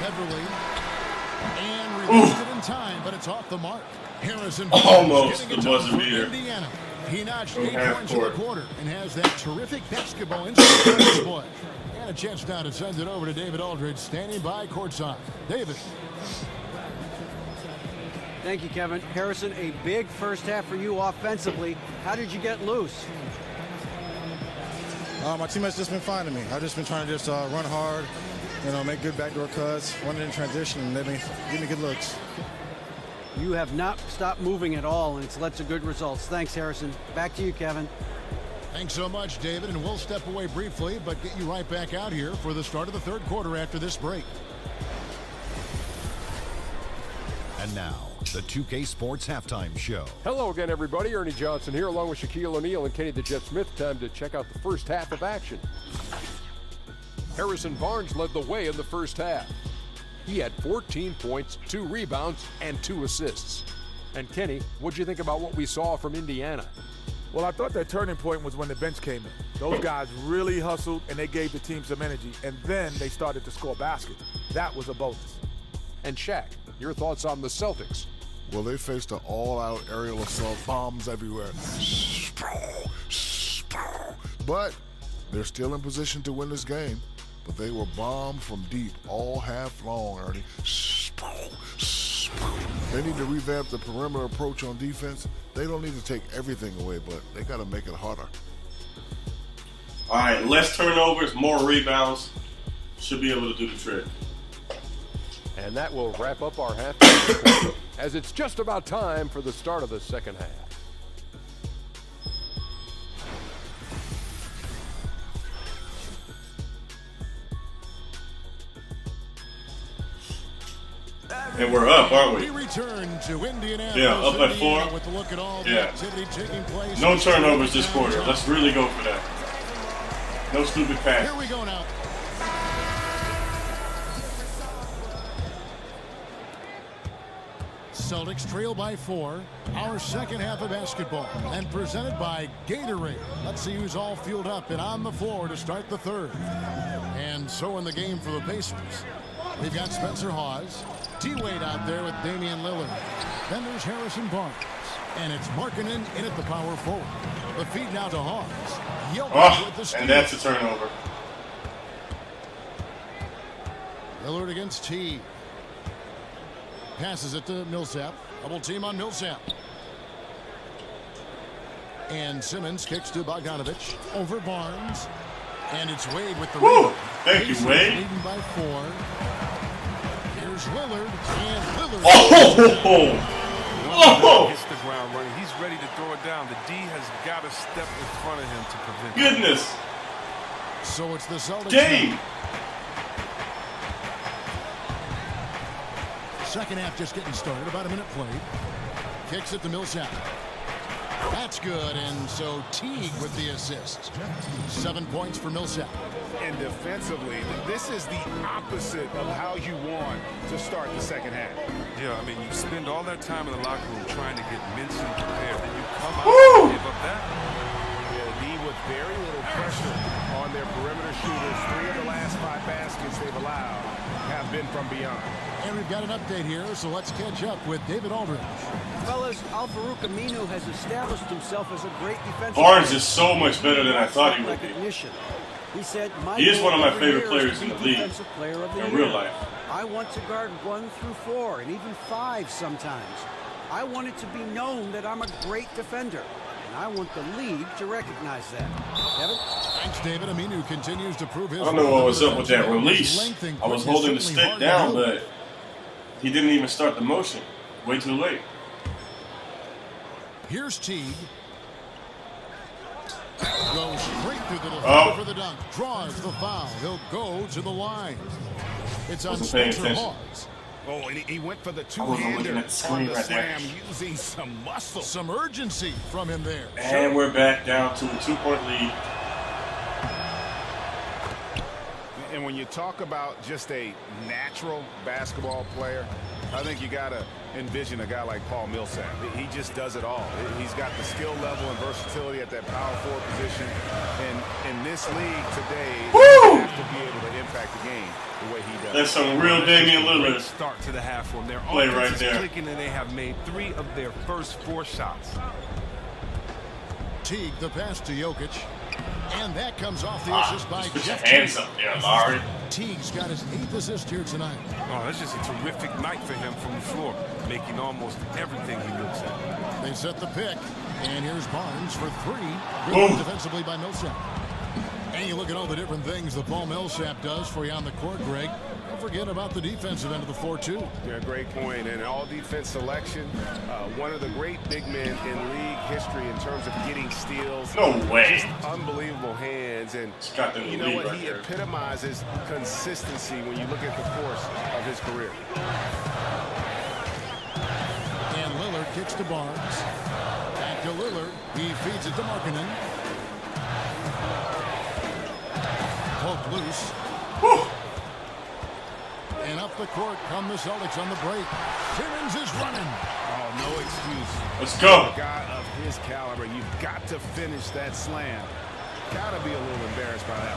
Beverly, and released it in time, but it's off the mark. Harrison almost the buzzer beater. Indiana. He notched 8 points in the quarter and has that terrific basketball inside display. And a chance now to send it over to David Aldridge, standing by courtside. David. Thank you, Kevin. Harrison, a big first half for you offensively. How did you get loose? My teammates just been finding me. I've just been trying to just run hard, make good backdoor cuts, run it in transition, and give me good looks. You have not stopped moving at all, and it's led to good results. Thanks, Harrison. Back to you, Kevin. Thanks so much, David, and we'll step away briefly, but get you right back out here for the start of the third quarter after this break. And now, the 2K Sports Halftime Show. Hello again, everybody. Ernie Johnson here, along with Shaquille O'Neal and Kenny the Jet Smith. Time to check out the first half of action. Harrison Barnes led the way in the first half. He had 14 points, 2 rebounds, and 2 assists. And Kenny, what'd you think about what we saw from Indiana? Well, I thought that turning point was when the bench came in. Those guys really hustled, and they gave the team some energy. And then they started to score baskets. That was a bonus. And Shaq, your thoughts on the Celtics? Well, they faced an all-out aerial assault, bombs everywhere. But they're still in position to win this game. But they were bombed from deep all half long, Ernie. They need to revamp the perimeter approach on defense. They don't need to take everything away, but they got to make it harder. All right, less turnovers, more rebounds. Should be able to do the trick. And that will wrap up our halftime as it's just about time for the start of the second half. And we're up, aren't we? We return to Indianapolis. Yeah, up at 4. With a look at all the activity taking place. No turnovers this quarter. Let's really go for that. No stupid pass. Here we go now. Celtics trail by 4. Our second half of basketball, and presented by Gatorade. Let's see who's all fueled up and on the floor to start the third. And so in the game for the Pacers, we've got Spencer Hawes, D-Wade out there with Damian Lillard. Then there's Harrison Barnes, and it's Markkanen in at the power forward. The feed now to Hawes. With the steal. And that's a turnover. Lillard against T. Passes it to Millsap. Double team on Millsap. And Simmons kicks to Bogdanovich. Over Barnes. And it's Wade with the rebound. Thank you, Wade. Leading by 4. Here's Lillard. And Lillard. Oh! Hits the ground running. He's ready to throw it down. The D has got to step in front of him to prevent it. Goodness. So it's the Celtics. Game. Second half just getting started. About a minute played. Kicks it to Millsap. That's good. And so Teague with the assist. 7 points for Millsap. And defensively, this is the opposite of how you want to start the second half. Yeah, I mean, you spend all that time in the locker room trying to get mentally prepared. Then you come out and give up that. Yeah, D with very little pressure on their perimeter shooters. 3 of the last 5 baskets they've allowed have been from beyond. And we've got an update here, so let's catch up with David Aldridge. Fellas, Al-Farouq Aminu has established himself as a great defensive Barnes is so much better than I thought he would be. He said, he is one of my favorite players in the league, in real life. I want to guard 1 through 4 and even 5 sometimes. I want it to be known that I'm a great defender, and I want the league to recognize that. Kevin? Thanks, David. Aminu continues to prove his... I don't know what was up with that release. I was holding the stick down, but he didn't even start the motion. Way too late. Here's Teague. Goes straight through the defender for the dunk. Draws the foul. He'll go to the line. It's on Spencer Hawes. Oh, and he went for the two-hander on the slam, using some muscle. Some urgency from him there. And we're back down to a 2-point lead. And when you talk about just a natural basketball player, I think you got to envision a guy like Paul Millsap. He just does it all. He's got the skill level and versatility at that power forward position. And in this league today, you have to be able to impact the game the way he does. That's some real Damian Lillard start to the half from their play right offense there. Is clicking, and they have made 3 of their first 4 shots. Teague, the pass to Jokic. And that comes off the assist by put Jeff your hands up there, Larry. Teague's got his 8th assist here tonight. Oh, that's just a terrific night for him from the floor, making almost everything he looks at. They set the pick, and here's Barnes for 3. Good defensively by Millsap. And you look at all the different things that Paul Millsap does for you on the court, Greg. Don't forget about the defensive end of the floor, too. Yeah, great point. And all defense selection, one of the great big men in league history in terms of getting steals. No way. Just unbelievable hands. And you know what? He epitomizes consistency when you look at the course of his career. And Lillard kicks to Barnes. Back to Lillard. He feeds it to Markkanen. Poked loose. Whew. And up the court come the Celtics on the break. Simmons is running. Oh, no excuse. Let's go. A guy of his caliber, you've got to finish that slam. Got to be a little embarrassed by that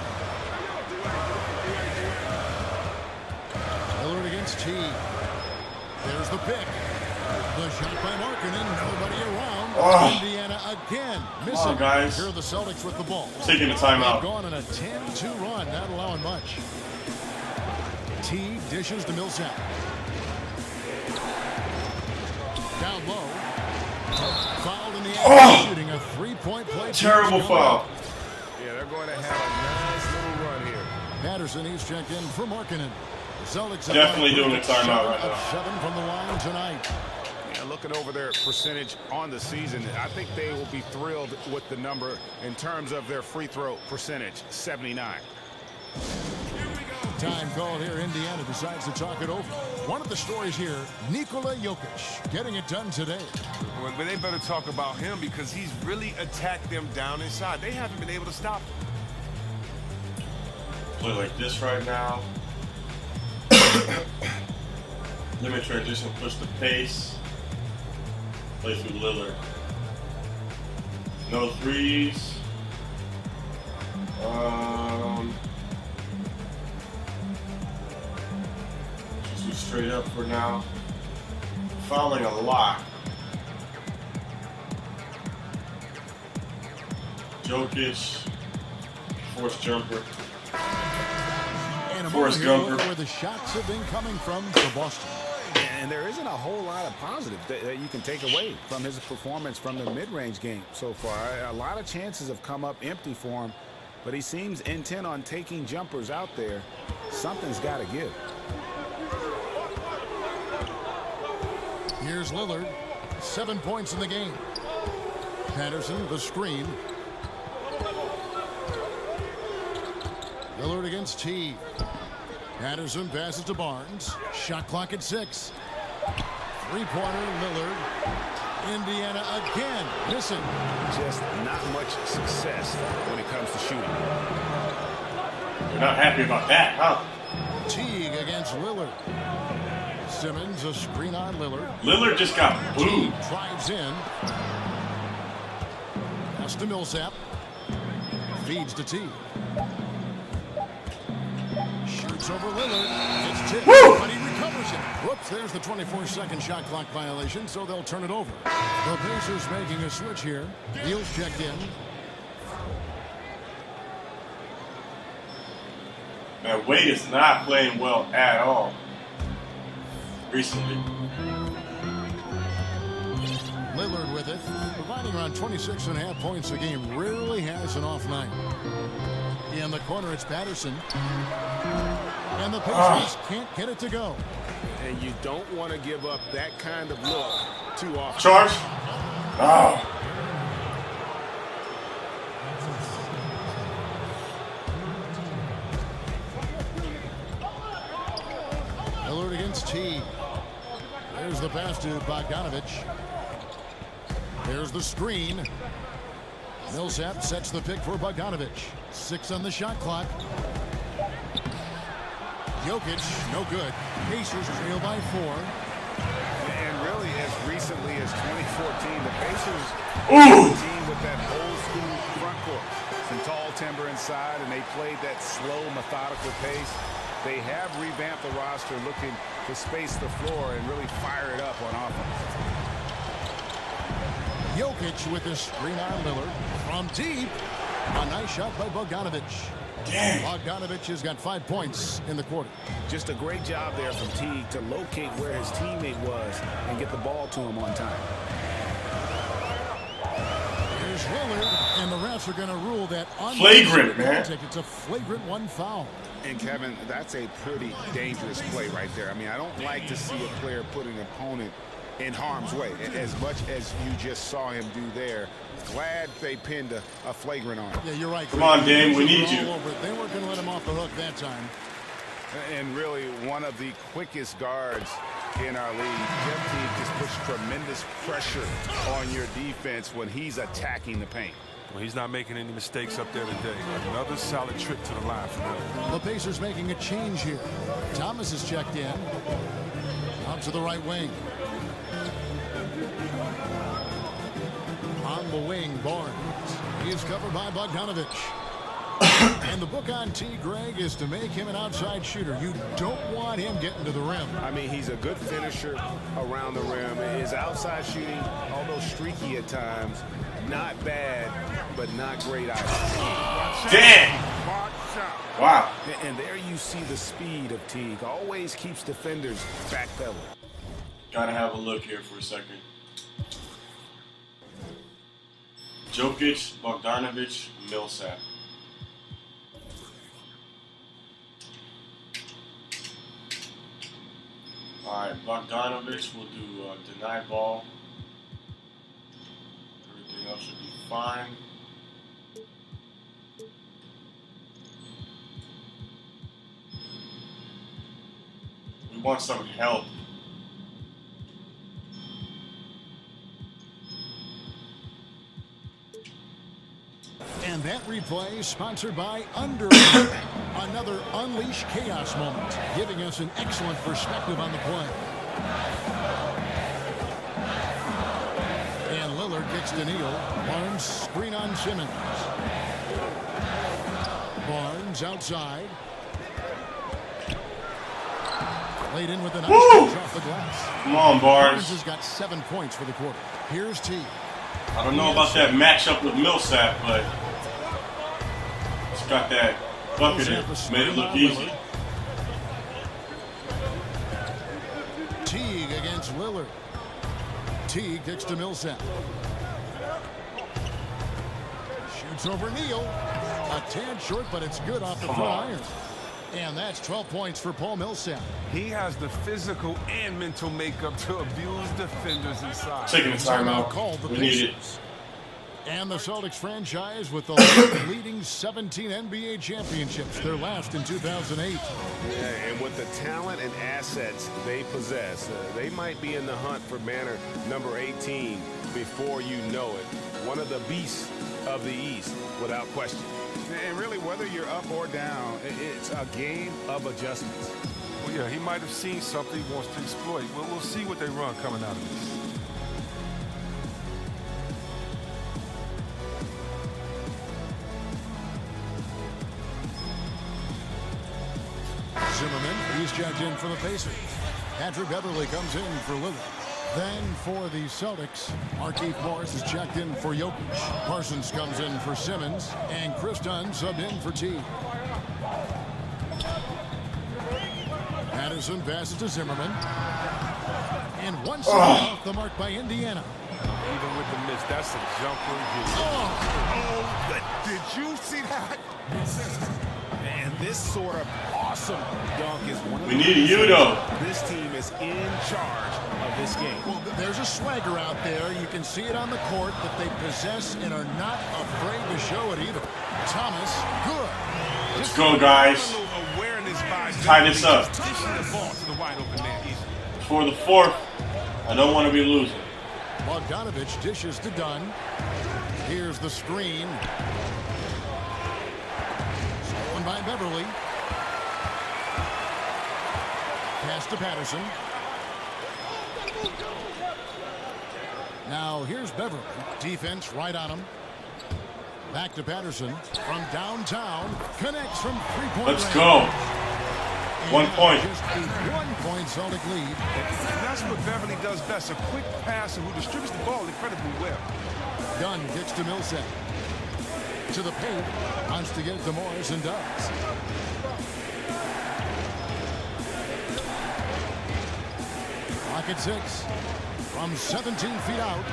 one. Lillard against T. There's the pick. The shot by Markkanen. Nobody around. Indiana again missing. Guys. Here are the Celtics with the ball. Taking the timeout. Gone on a 10-2 run, not allowing much. T dishes to Millsap. Down low. Fouled in the act, shooting a three-point play. Terrible foul. Yeah, they're going to have a nice little run here. Patterson, he's checked in for Markkanen. Celtics definitely doing a timeout right now. 7 from the line tonight. Yeah, looking over their percentage on the season, I think they will be thrilled with the number in terms of their free throw percentage, 79. Time called here. Indiana decides to talk it over. One of the stories here, Nikola Jokic getting it done today. Well, but they better talk about him because he's really attacked them down inside. They haven't been able to stop him. Play like this right now. Limit transition, push the pace. Play through Lillard. No threes. Just do straight up for now. Fouling a lot. Jokic. Forced jumper. And a Forced moment here jumper. where the shots have been coming from for Boston. And there isn't a whole lot of positive that you can take away from his performance from the mid-range game so far. A lot of chances have come up empty for him, but he seems intent on taking jumpers out there. Something's got to give. Here's Lillard. 7 points in the game. Patterson, the screen. Lillard against T. Patterson passes to Barnes. Shot clock at 6. Three-pointer, Lillard. Indiana again missing. Just not much success when it comes to shooting. You're not happy about that, huh? Teague against Lillard. Simmons, a screen on Lillard. Lillard just got booed. Drives in. Pass to Millsap. Feeds to Teague. Shoots over Lillard. It's tipped, but he recovers it. Whoops, there's the 24-second shot clock violation, so they'll turn it over. The Pacers making a switch here. Beal's checked in. Man, Wade is not playing well at all recently. Lillard with it, providing around 26.5 points a game. Rarely has an off night. In the corner, it's Patterson. And the Pacers can't get it to go. And you don't want to give up that kind of look too often. Charge. Oh. Lillard against T. There's the pass to Bogdanovich. There's the screen. Millsap sets the pick for Bogdanovich. 6 on the shot clock. Jokic, no good. Pacers trail by 4. And really, as recently as 2014, the Pacers were a team with that old school front court. Some tall timber inside, and they played that slow, methodical pace. They have revamped the roster looking to space the floor and really fire it up on offense. Jokic with this screen on Lillard. From deep, a nice shot by Bogdanovich. Dang. Bogdanovich has got 5 points in the quarter. Just a great job there from Teague to locate where his teammate was and get the ball to him on time. Here's Lillard, and the refs are going to rule that flagrant, man. It's a flagrant 1 foul. And Kevin, that's a pretty dangerous play right there. I mean, I don't like to see a player put an opponent in harm's way as much as you just saw him do there. Glad they pinned a flagrant on him. Yeah, you're right. Come on, Dame, we need you. They weren't going to let him off the hook that time. And really one of the quickest guards in our league. Jeff Teague just puts tremendous pressure on your defense when he's attacking the paint. Well, he's not making any mistakes up there today. Another solid trip to the line for him. The Pacers making a change here. Thomas is checked in. Out to the right wing. On the wing, Barnes. He is covered by Bogdanovich. And the book on T, Greg, is to make him an outside shooter. You don't want him getting to the rim. I mean, he's a good finisher around the rim. His outside shooting, although streaky at times, not bad, but not great either. Damn! Wow. And there you see the speed of Teague. Always keeps defenders backpedaling. Gotta have a look here for a second. Jokic, Bogdanovich, Millsap. All right, Bogdanovich will do deny ball. Everything else should be fine. We want some help. And that replay sponsored by Under another Unleash Chaos moment, giving us an excellent perspective on the play. And Lillard gets to kneel. Barnes screen on Simmons. Barnes outside. Laid in with a nice touch off the glass. Come on, Barnes. Has got 7 points for the quarter. Here's T. I don't know about that matchup with Millsap, but it's got that bucket in. Made it look easy. Teague against Lillard. Teague kicks to Millsap. Shoots over Neal. A tad short, but it's good off the front iron. And that's 12 points for Paul Millsap. He has the physical and mental makeup to abuse defenders inside. Taking a timeout. We need it. And the Celtics franchise with the leading 17 NBA championships, their last in 2008. Yeah, and with the talent and assets they possess, they might be in the hunt for banner number 18 before you know it. One of the beasts of the East, without question. And really, whether you're up or down, it's a game of adjustments. Well, yeah, he might have seen something he wants to exploit. Well, we'll see what they run coming out of this. Zimmerman, he's checked in for the Pacers. Patrick Beverly comes in for Lillard. Then for the Celtics, Markieff Morris is checked in for Jokic. Parsons comes in for Simmons, and Chris Dunn subbed in for T. Patterson passes to Zimmerman. And once off the mark by Indiana. Even with the miss, that's a jumper. Did you see that? And this sort of awesome dunk is one of the... We need you, though. This team is in charge of this game. Well, there's a swagger out there. You can see it on the court that they possess and are not afraid to show it either. Thomas, good. Let's go, guys. Tie this up. For the fourth, I don't want to be losing. Bogdanovich dishes to Dunn. Here's the screen. Stolen by Beverly. Pass to Patterson. Now here's Beverly. Defense right on him. Back to Patterson from downtown. Connects from three-point Let's range. go. 1 point. Just a 1 point Celtic lead. And that's what Beverly does best. A quick passer who distributes the ball incredibly well. Dunn kicks to Millsap. To the paint. Wants to get it to Morris and does. Clock at 6. From 17 feet out.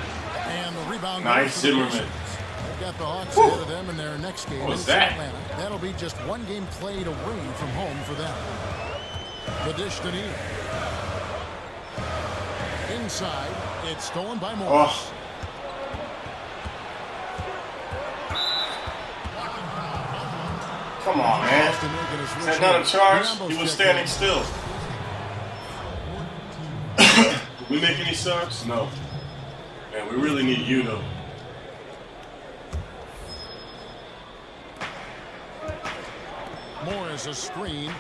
And the rebound. Nice, Zimmerman. Got the Hawks ahead of them in their next game What was in that? Atlanta. That'll be just one game played away from home for them. The dish to Neal. Inside, it's stolen by Morris. Oh. Come on, man. Is that not a charge? He was standing still. Did we make any subs? No. Man, we really need you, though. Morris a screen.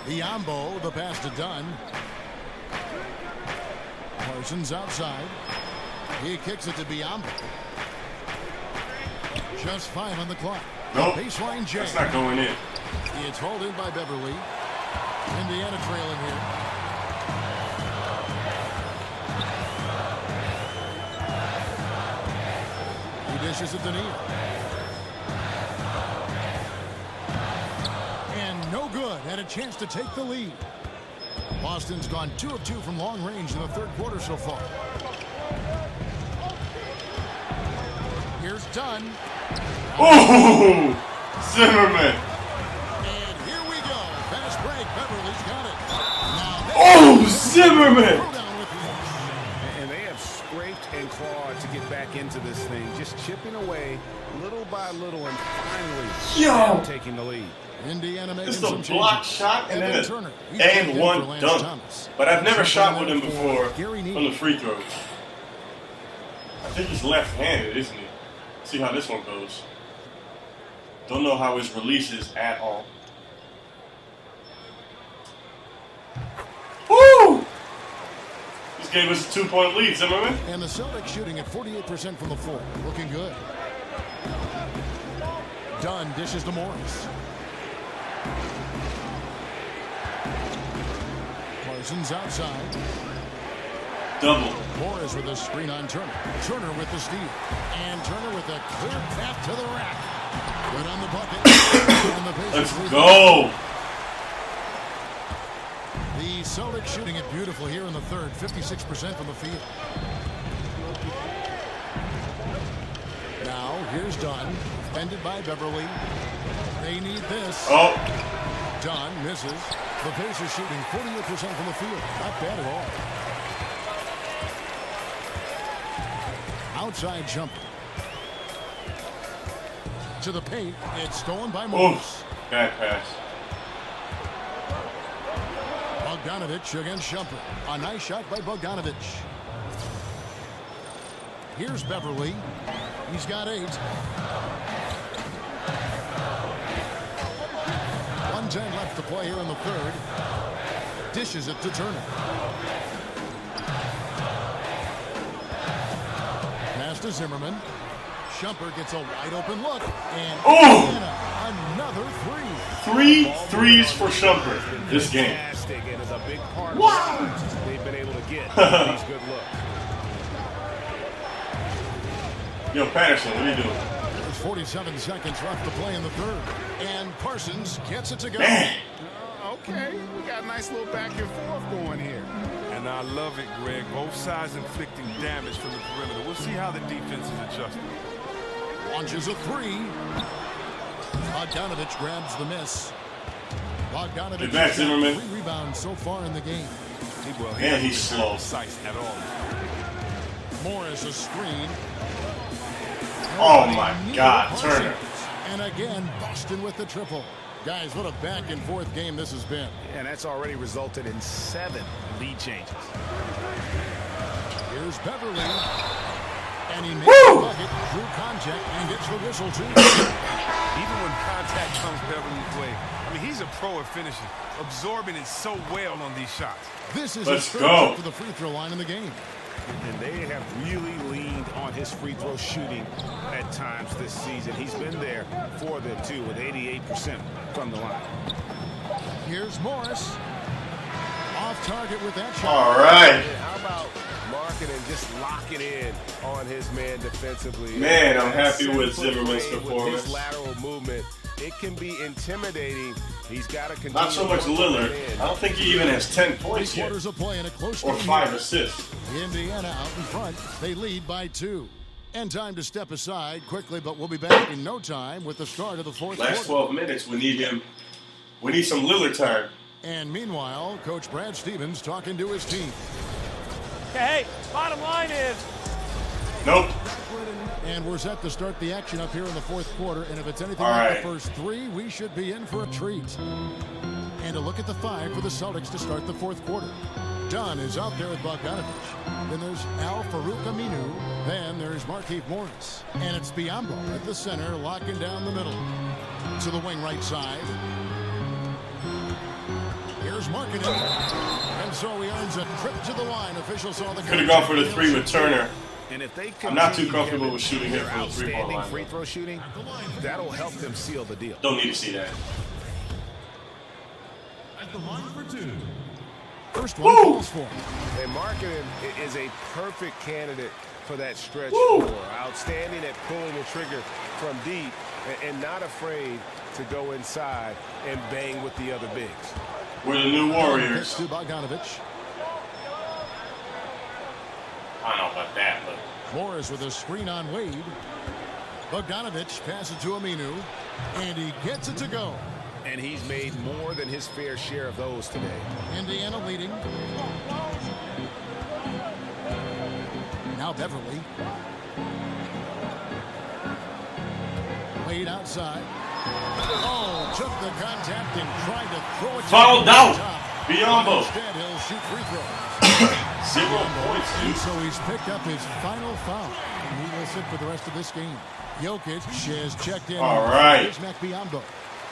Biombo, the pass to Dunn. Parsons outside. He kicks it to Biombo. Just 5 on the clock. Nope. Baseline jam. That's not going in. It's hauled in by Beverly. Indiana trailing here. He dishes it to Neal. And no good. Had a chance to take the lead. Boston's gone 2 of 2 from long range in the third quarter so far. Here's Dunn. Oh, Zimmerman. And here we go. Fast break. Beverly's got it. Oh, Zimmerman. And they have scraped and clawed to get back into this thing, just chipping away little by little and finally taking the lead. Indiana making It's some a block changes. shot and then Turner. and one dunk. But I've never shot with him before from the free throws. I think he's left-handed, isn't he? See how this one goes. Don't know how his release is at all. Woo! This gave us a 2-point lead, Zimmerman. And the Celtics shooting at 48% from the floor. Looking good. Dunn dishes to Morris. Parsons outside. Double. Morris with a screen on Turner. Turner with the steal. And Turner with a clear path to the rack. Good on the bucket. And the Pacers Let's go. The Celtics shooting it beautiful here in the third. 56% from the field. Now, here's Dunn. Defended by Beverly. They need this. Oh. Dunn misses. The Pacers shooting 48% from the field. Not bad at all. Outside jumper. To the paint. It's stolen by Morris. Bad pass. Bogdanovich against Shumpert. A nice shot by Bogdanovich. Here's Beverly. He's got 8. 1:10 left to play here in the third. Dishes it to Turner. Pass to Zimmerman. Shumpert gets a wide open look. And another 3. 3 threes for Shumpert this game. And is a big part of they've been able to get these good looks. Yo, Patterson, what are you doing? There's 47 seconds left to play in the third. And Parsons gets it to go. Okay, we got a nice little back and forth going here. And I love it, Greg. Both sides inflicting damage from the perimeter. We'll see how the defense is adjusting. Launches a 3. Bogdanovich grabs the miss. Bogdanovich has got 3 rebounds so far in the game. Man, he's slow. Precise at all. Morris a screen. Oh my God, Turner. And again, Boston with the triple. Guys, what a back and forth game this has been. And that's already resulted in 7 lead changes. Here's Beverly. And he makes the bucket through contact and gets the whistle too. Even when contact comes Beverly's way, I mean, he's a pro at finishing, absorbing it so well on these shots. This is Let's his go. third to the free throw line in the game. And they have really leaned on his free throw shooting at times this season. He's been there for them too with 88% from the line. Here's Morris. Off target with that shot. All right. How about marking and just locking in on his man defensively? Man, I'm happy with Zimmerman's performance. With his lateral movement, it can be intimidating. He's got to continue. Not so much Lillard. I don't think he even has 10 points yet. Of play in a close or 5 assists. Indiana out in front. They lead by 2. And time to step aside quickly, but we'll be back in no time with the start of the fourth quarter. Last 12 minutes, we need him. We need some Lillard time. And meanwhile, Coach Brad Stevens talking to his team. Hey, bottom line is... Nope. And we're set to start the action up here in the fourth quarter. And if it's anything like the first three, we should be in for a treat. And a look at the five for the Celtics to start the fourth quarter. Dunn is out there with Bogdanovich. Then there's Al-Farouq Aminu. Then there's Markieff Morris. And it's Biyombo at the center, locking down the middle. To the wing right side. Here's Markieff. And so he earns a trip to the line. Officials saw the... Could have gone for the three with Turner. And if they I'm not too comfortable with shooting him from the three-point line. Free throw shooting, that'll help them seal the deal. Don't need to see that. At the line for two. First one falls for. And Markieff is a perfect candidate for that stretch floor. Outstanding at pulling the trigger from deep and not afraid to go inside and bang with the other bigs. We're the new Warriors. To Bogdanovich. I don't know about that, but... Morris with a screen on Wade. Bogdanovich passes to Aminu. And he gets it to go. And he's made more than his fair share of those today. Indiana leading. Now Beverly. Wade outside. Oh, took the contact and tried to throw it. Fouled out. Biyombo. Instead, he'll shoot free throws. 0 points, dude. So he's picked up his final foul. And he will sit for the rest of this game. Jokic has checked in. All right. Here's Mac Biyombo.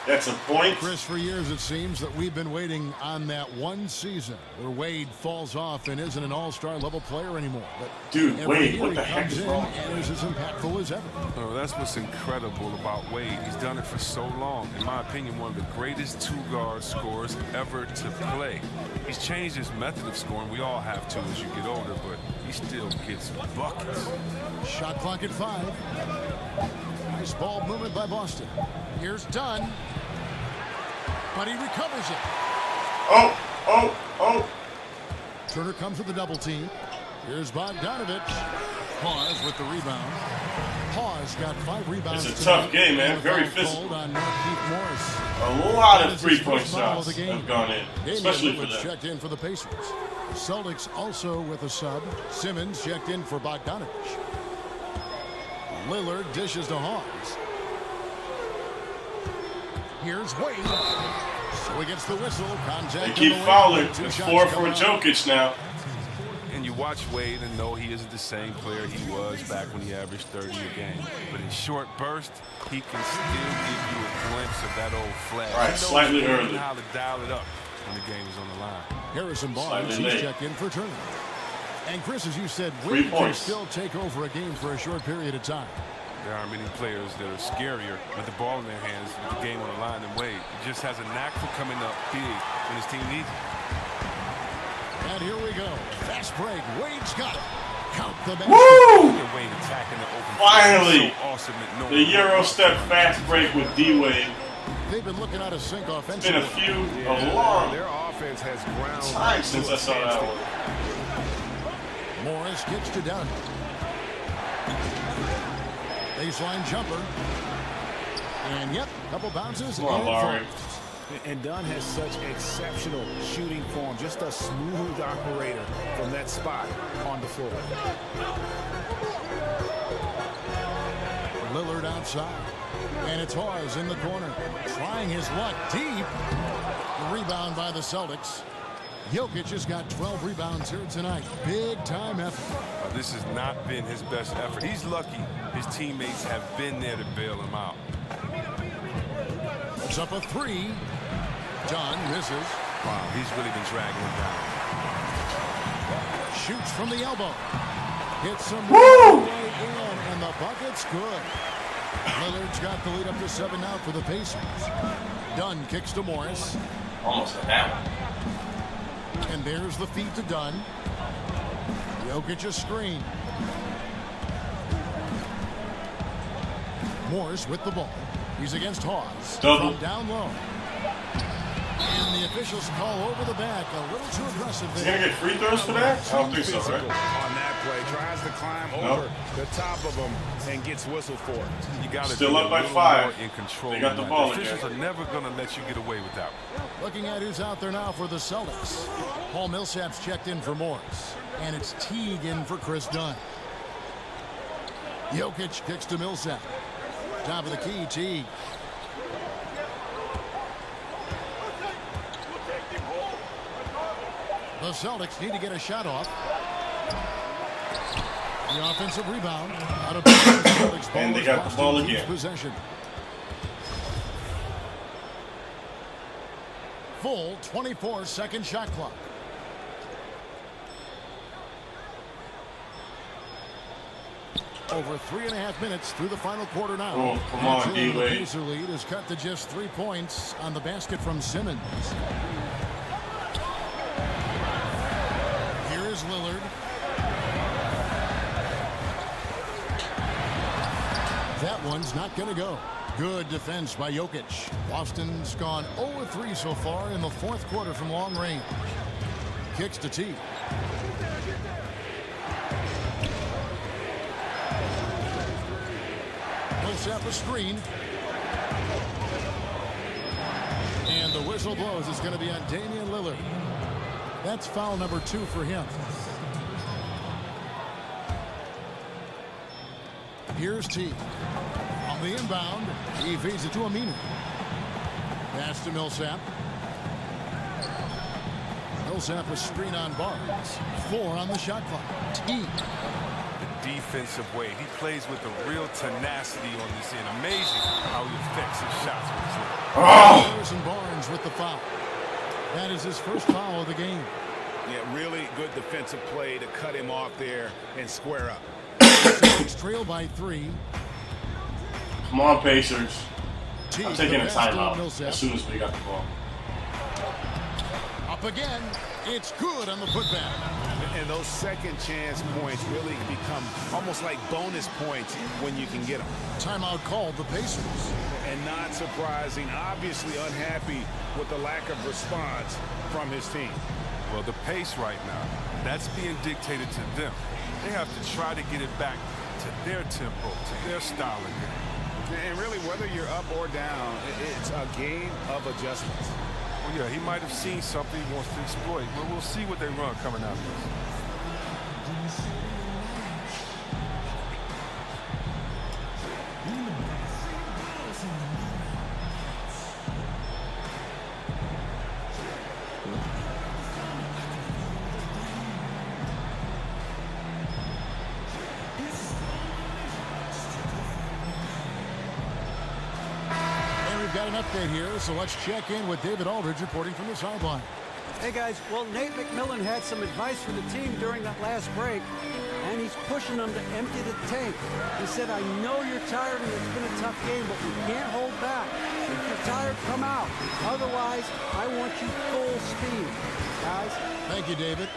That's a point. Chris, for years it seems that we've been waiting on that one season where Wade falls off and isn't an all-star level player anymore. But dude, Wade, what the heck is wrong? And is as impactful as ever. Oh, that's what's incredible about Wade. He's done it for so long. In my opinion, one of the greatest two-guard scorers ever to play. He's changed his method of scoring. We all have to as you get older, but he still gets buckets. Shot clock at 5. Nice ball movement by Boston. Here's Dunn. But he recovers it. Oh. Turner comes with the double team. Here's Bogdanovich. Hawes with the rebound. Hawes got 5 rebounds. It's a tough game, man. Very physical. On Markieff Morris. A lot of three-point shots have gone in, especially for them. Checked in for the Pacers. Celtics also with a sub. Simmons checked in for Bogdanovich. Lillard dishes to Hawes. Here's Wade. So he gets the whistle. Contact. They keep fouling. It's 4 for Jokic now. And you watch Wade and know he isn't the same player he was back when he averaged 30 a game. But in short bursts, he can still give you a glimpse of that old flash. Right, slightly early. How to dial it up when the game is on the line. Harrison Barnes, he's checked in for Turner. And Chris, as you said, 3 Wade can still take over a game for a short period of time. There aren't many players that are scarier with the ball in their hands with the game on the line than Wade. He just has a knack for coming up big when his team needs it. And here we go. Fast break. Wade's got it. Count the basket. Woo! Wade attacking the open. Finally, so awesome at the Euro step fast break with D-Wade. They've been looking out of sync offensively. It's been a long their offense has ground time since I saw that one. Morris gets to Dunn. Baseline jumper. And yep, couple bounces. And Dunn has such exceptional shooting form. Just a smooth operator from that spot on the floor. Lillard outside. And it's Hawes in the corner. Trying his luck deep. The rebound by the Celtics. Jokic has got 12 rebounds here tonight. Big time effort. This has not been his best effort. He's lucky his teammates have been there to bail him out. Puts up a 3. Dunn misses. Wow, he's really been dragging him down. Shoots from the elbow. Hits some way in, and the bucket's good. Lillard's got the lead up to 7 now for the Pacers. Dunn kicks to Morris. Almost at that one. And there's the feed to Dunn. Jokic's screen. Morris with the ball. He's against Hawes. From down low. And the officials call over the back. A little too aggressive there. Is he going to get free throws for that? I don't think so, right? On that play. Tries to climb over the top of him and gets whistled for it. You got to still up by 5. In control. They got the ball again. Officials are never going to let you get away with that. Looking at who's out there now for the Celtics. Paul Millsap's checked in for Morris. And it's Teague in for Chris Dunn. Jokic kicks to Millsap. Top of the key, Teague. The Celtics need to get a shot off. The offensive rebound. Out of Celtics. And they got the ball again. Possession. Full 24-second shot clock. Over 3.5 minutes through the final quarter now. Oh, come on, D-Wade. The Pacer lead is cut to just 3 points on the basket from Simmons. Here is Lillard. That one's not going to go. Good defense by Jokic. Boston's gone 0-3 so far in the fourth quarter from long range. Kicks to T. Millsap a screen. And the whistle blows. It's going to be on Damian Lillard. That's foul number 2 for him. Here's T. On the inbound, he feeds it to Aminu. Pass to Millsap. Millsap a screen on Barnes. 4 on the shot clock. T. The defensive way. He plays with a real tenacity on this end. Amazing how he affects his shots with his leg. Harrison Barnes with the foul. That is his first foul of the game. Yeah, really good defensive play to cut him off there and square up. Celtics trail by 3. Come on, Pacers. I'm taking a timeout as soon as we got the ball. Up again. It's good on the putback. And those second chance points really become almost like bonus points when you can get them. Timeout called the Pacers. And not surprising, obviously unhappy with the lack of response from his team. Well, the pace right now, that's being dictated to them. They have to try to get it back to their tempo, to their style of game. And really, whether you're up or down, it's a game of adjustments. Well, yeah, he might have seen something he wants to exploit. But we'll see what they run coming out of this. Got an update here, so let's check in with David Aldridge reporting from the sideline. Hey guys, well, Nate McMillan had some advice for the team during that last break, and he's pushing them to empty the tank. He said, I know you're tired and it's been a tough game, but we can't hold back. If you're tired, come out. Otherwise, I want you full speed, guys. Thank you, David.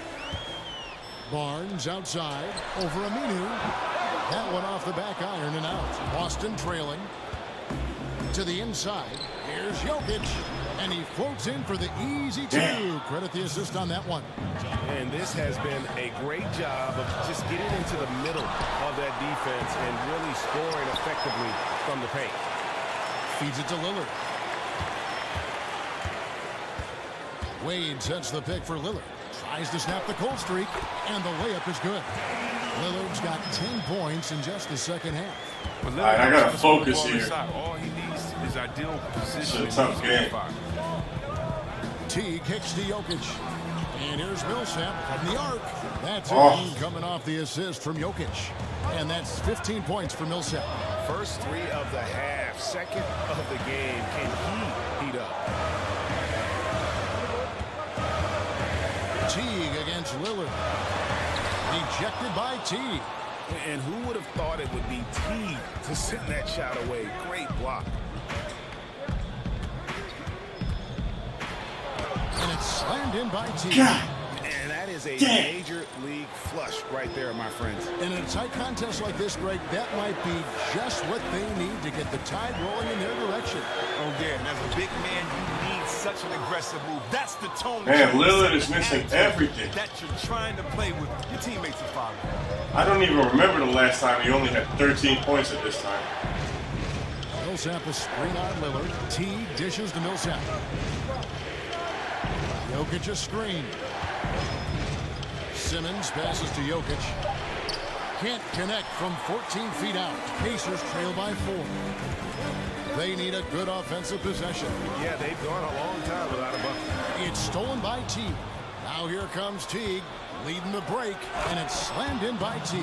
Barnes outside, over Aminu. That one off the back iron and out. Boston trailing. To the inside. Here's Jokic. And he floats in for the easy 2. Credit the assist on that one. And this has been a great job of just getting into the middle of that defense and really scoring effectively from the paint. Feeds it to Lillard. Wade sets the pick for Lillard. Tries to snap the cold streak. And the layup is good. Lillard's got 10 points in just the second half. All right, I got to focus here. All he needs is ideal position. It's a tough game. T kicks to Jokic. And here's Millsap from the arc. That's it, coming off the assist from Jokic. And that's 15 points for Millsap. First 3 of the half, second of the game. Can he heat up? Teague against Lillard. Ejected by Teague. And who would have thought it would be Teague to send that shot away? Great block. And it's slammed in by Teague. And that is a major league flush right there, my friends. And in a tight contest like this, Greg, that might be just what they need to get the tide rolling in their direction. action. Oh, yeah, and as a big man, you need such an aggressive move. That's the tone. Man, Lillard is missing everything. That you're trying to play with. Your teammates are following. I don't even remember the last time he only had 13 points at this time. Millsap a screen on Lillard. T dishes to Millsap. Jokic a screen. Simmons passes to Jokic. Can't connect from 14 feet out. Pacers trail by 4. They need a good offensive possession. Yeah, they've gone a long time without a bucket. It's stolen by Teague. Now here comes Teague, leading the break, and it's slammed in by Teague.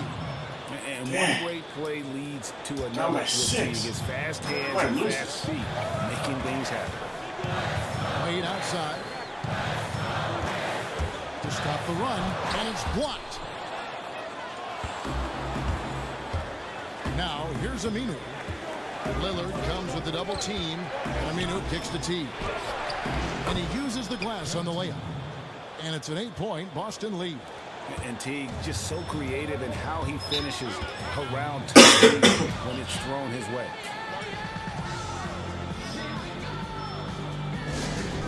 And one great play leads to another with Teague. His fast hands and fast feet, making things happen. Wade outside to stop the run, and it's blocked. Now here's Aminu. Lillard comes with the double team, and Aminu kicks the tee. And he uses the glass on the layup. And it's an 8-point Boston lead. And Teague just so creative in how he finishes around when it's thrown his way.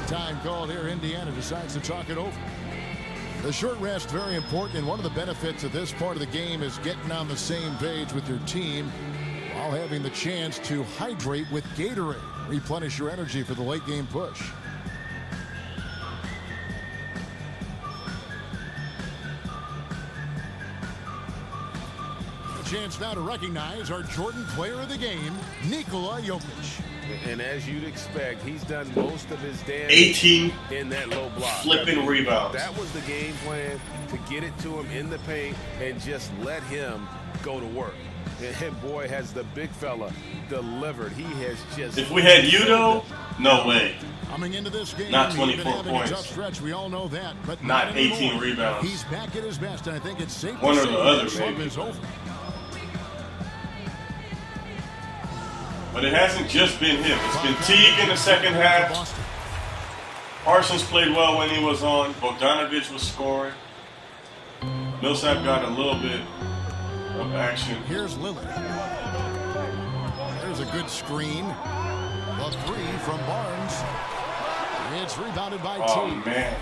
Time called here. Indiana decides to talk it over. The short rest very important, and one of the benefits of this part of the game is getting on the same page with your team while having the chance to hydrate with Gatorade. Replenish your energy for the late game push. A chance now to recognize our Jordan player of the game, Nikola Jokic. And as you'd expect, he's done most of his damage 18 in that low block. flipping rebounds. That was the game plan, to get it to him in the paint and just let him go to work. And boy, has the big fella delivered. He has just... If we had Udo, no way. Coming into this game, not 24 points. A tough stretch, we all know that, but not 18 rebounds. He's back at his best, and I think it's safe one to or say the other, the slump maybe. is over. But it hasn't just been him. It's been Teague in the second half. Parsons played well when he was on. Bogdanovich was scoring. Millsap got a little bit of action. Here's Lillard. There's a good screen. The three from Barnes. It's rebounded by Teague. Oh, man.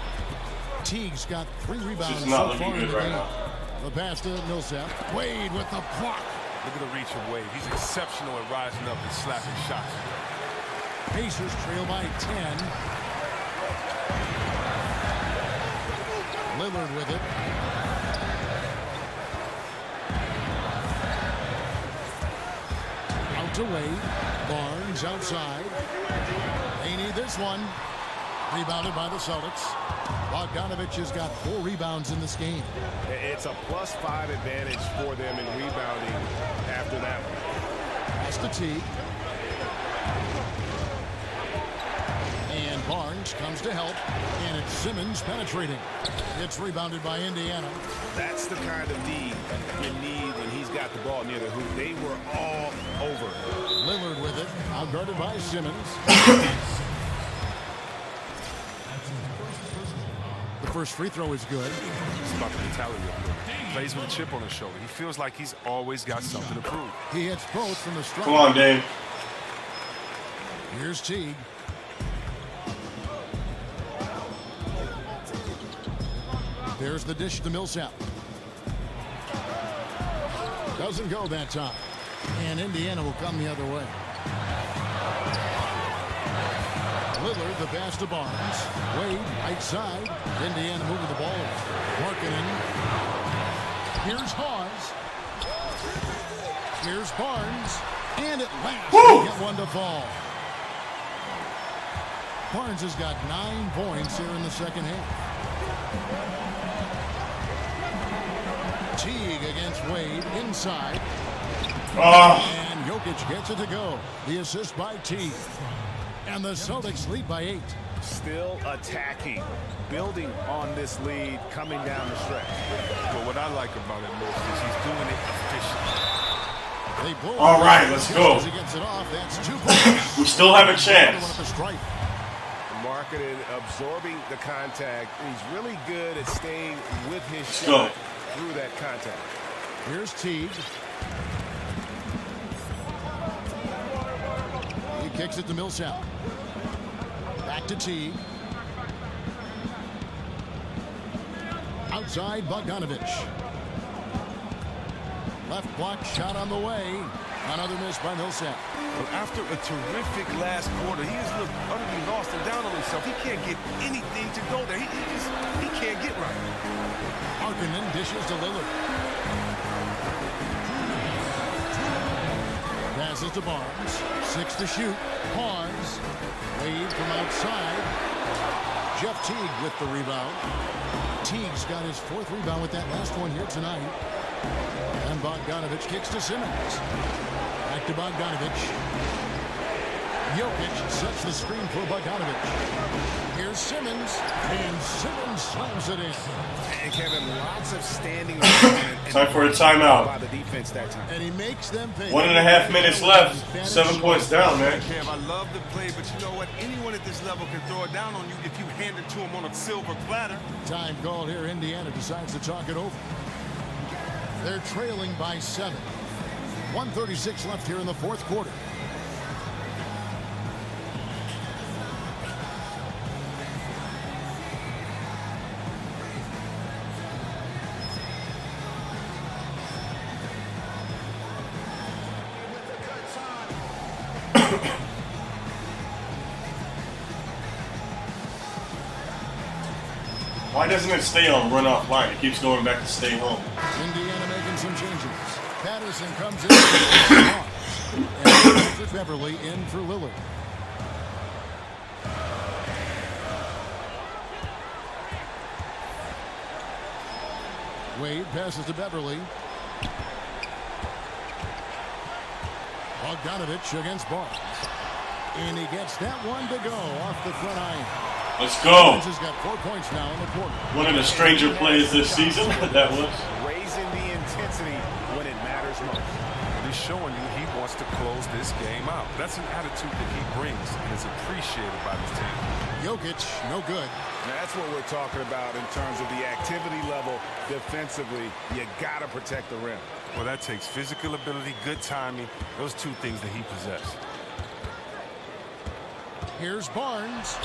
Teague's got 3 rebounds She's not so far looking in good the right game. now. The pass to Millsap. Wade with the block. Look at the reach of Wade. He's exceptional at rising up and slapping shots. Pacers trail by 10. Lillard with it. Out to Wade. Barnes outside. They need this one. Rebounded by the Celtics. Bogdanovich has got 4 rebounds in this game. It's a +5 advantage for them in rebounding after that one. Pass to Teague. And Barnes comes to help. And it's Simmons penetrating. It's rebounded by Indiana. That's the kind of D you need when he's got the ball near the hoop. They were all over. Lillard with it. Outguarded by Simmons. The first free throw is good. It's about the mentality of him. He plays with a chip on his shoulder. He feels like he's always got something to prove. He hits both from the stripe. Come on, Dave. Here's Teague. There's the dish to Millsap. Doesn't go that time. And Indiana will come the other way. Lillard, the pass to Barnes. Wade, right side. Indiana moving the ball. Markkanen. Here's Hawes. Here's Barnes. And at last, they get one to fall. Barnes has got 9 points here in the second half. Teague against Wade inside. And Jokic gets it to go. The assist by Teague. And the Celtics lead by 8. Still attacking, building on this lead, coming down the stretch. Well, what I like about it most is he's doing it efficiently. All right, let's go. He gets it off. That's 2 points. We still have a chance. Markkanen absorbing the contact. He's really good at staying with his shot through that contact. Here's Teague. He kicks it to Millsap. Back to Teague. Outside, Bogdanovich. Left block shot on the way. Another miss by Millsap. But after a terrific last quarter, he has looked utterly lost and down on himself. He can't get anything to go there. He can't get right. Markkanen dishes to Lillard. Passes to Barnes. 6 to shoot. Pause. Wade from outside. Jeff Teague with the rebound. Teague's got his 4th rebound with that last one here tonight. And Bogdanovich kicks to Simmons. Back to Bogdanovich. Jokic sets the screen for Bogdanovich. Here's Simmons. And Simmons slams it in. And Kevin, lots of standing. Time for a timeout. By the defense that time. And he makes them pay. 1.5 minutes left. 7 points down, man. Kev, I love the play, but you know what? Anyone at this level can throw it down on you if you hand it to him on a silver platter. Time called here. Indiana decides to talk it over. They're trailing by 7. 1:36 left here in the 4th quarter. Why doesn't it stay on runoff line? It keeps going back to stay home. Indiana making some changes. Patterson comes in. And Beverly in for Lillard. Wade passes to Beverly. Bogdanovich against Barnes. And he gets that one to go off the front iron. Let's go. Has got 4 points now in the quarter. One of the stranger plays this season. That was. Raising the intensity when it matters most. He's showing you he wants to close this game out. That's an attitude that he brings and is appreciated by this team. Jokic, no good. Now that's what we're talking about in terms of the activity level defensively. You got to protect the rim. Well, that takes physical ability, good timing, those 2 things that he possesses. Here's Barnes.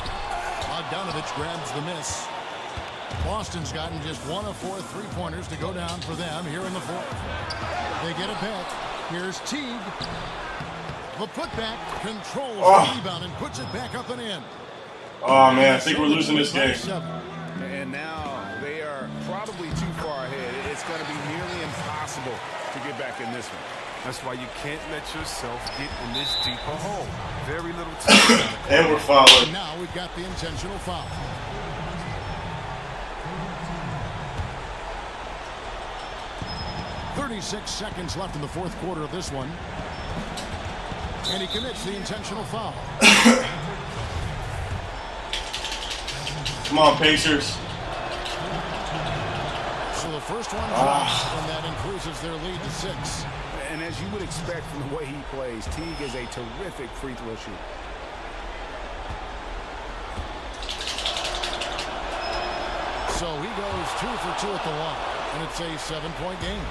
Bogdanovich grabs the miss. Boston's gotten just 1 of 4 3-pointers to go down for them here in the 4th. They get a bet. Here's Teague. The putback controls the rebound and puts it back up and in. Oh, man, I think we're losing this game. And now they are probably too far ahead. It's going to be nearly impossible to get back in this one. That's why you can't let yourself get in this deeper hole. Very little time. And we're fouling. Now we've got the intentional foul. .36 seconds left in the 4th quarter of this one. And he commits the intentional foul. Come on, Pacers. So the first one drops, and that increases their lead to 6. And as you would expect from the way he plays, Teague is a terrific free throw shooter. So he goes 2 for 2 at the line, and it's a 7-point game.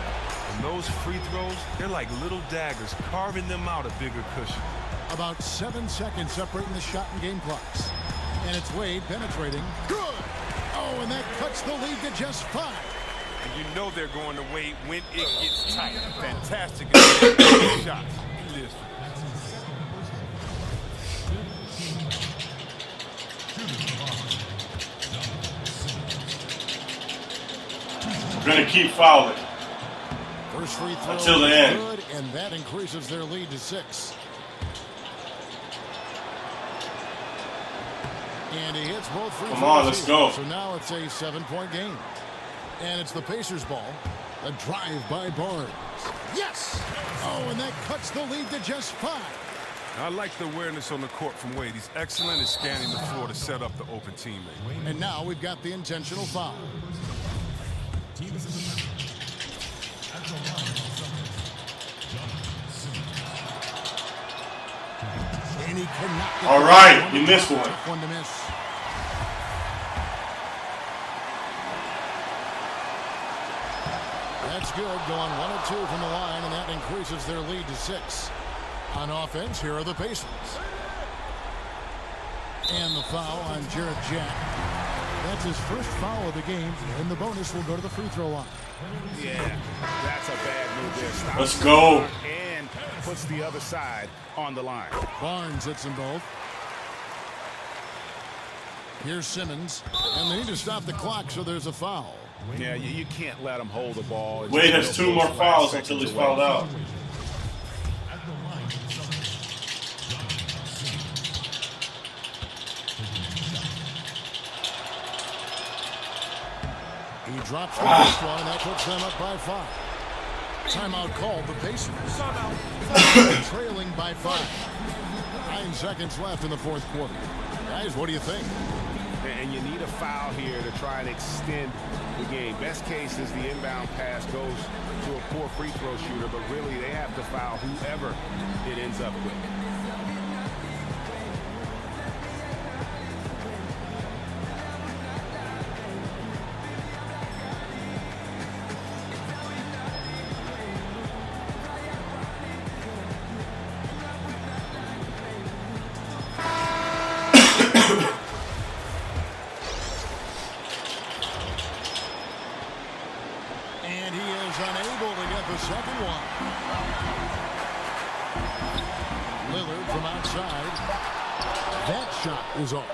And those free throws, they're like little daggers, carving them out a bigger cushion. About 7 seconds separating the shot and game clocks. And it's Wade penetrating. Good! Oh, and that cuts the lead to just 5. And you know they're going to Wade when it gets tight. Fantastic shots. He lives for We're going to keep fouling. First free throw until the end. Good, and that increases their lead to 6. And he hits both free throws. Come on, let's go. So now it's a 7-point game. And it's the Pacers ball. A drive by Barnes. Yes! Oh, and that cuts the lead to just 5. I like the awareness on the court from Wade. He's excellent at scanning the floor to set up the open teammate. And now we've got the intentional foul. And he cannot get all right, you missed one. One to miss. That's good, going 1 of 2 from the line, and that increases their lead to 6. On offense, here are the Pacers. And the foul on Jarrett Jack. That's his first foul of the game, and the bonus will go to the free throw line. Yeah, that's a bad move there. Stop. Let's go. And puts the other side on the line. Barnes hits them both. Here's Simmons, and they need to stop the clock, so there's a foul. Yeah, you can't let him hold the ball. Wade has 2 more fouls until he's fouled out. He drops the first one, and that puts them up by 5. Timeout called. The Pacers trailing by 5. 9 seconds left in the fourth quarter. Guys, what do you think? And you need a foul here to try and extend the game. Best case is the inbound pass goes to a poor free throw shooter, but really they have to foul whoever it ends up with. And he is unable to get the second one. Lillard from outside. That shot is off.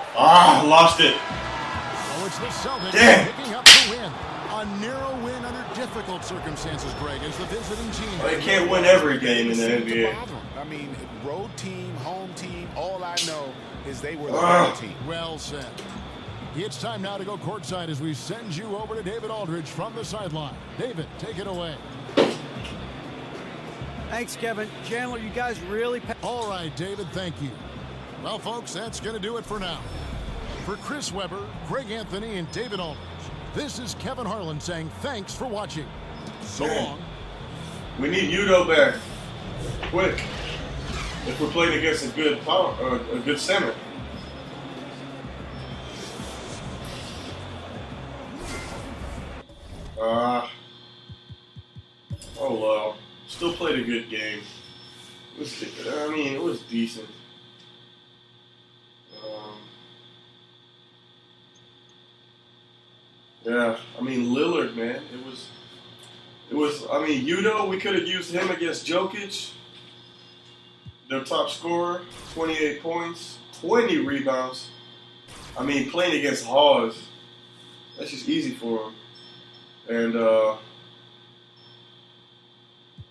Lost it. Oh, it's the Celtics picking up the win. A narrow win under difficult circumstances, Greg, as the visiting team. Well, they can't win every game in the NBA. I mean, road team, home team, all I know is they were the better team. Well said. It's time now to go courtside as we send you over to David Aldridge from the sideline. David, take it away. Thanks, Kevin. Chandler, you guys really... All right, David, thank you. Well, folks, that's going to do it for now. For Chris Webber, Greg Anthony, and David Aldridge, this is Kevin Harlan saying thanks for watching. So long. We need Udo back. Quick. If we're playing against a good power, or a good center. Oh well. Still played a good game. It was decent. Yeah, Lillard, man. Udo, we could have used him against Jokic. Their top scorer, 28 points, 20 rebounds. Playing against Hawes, that's just easy for him. And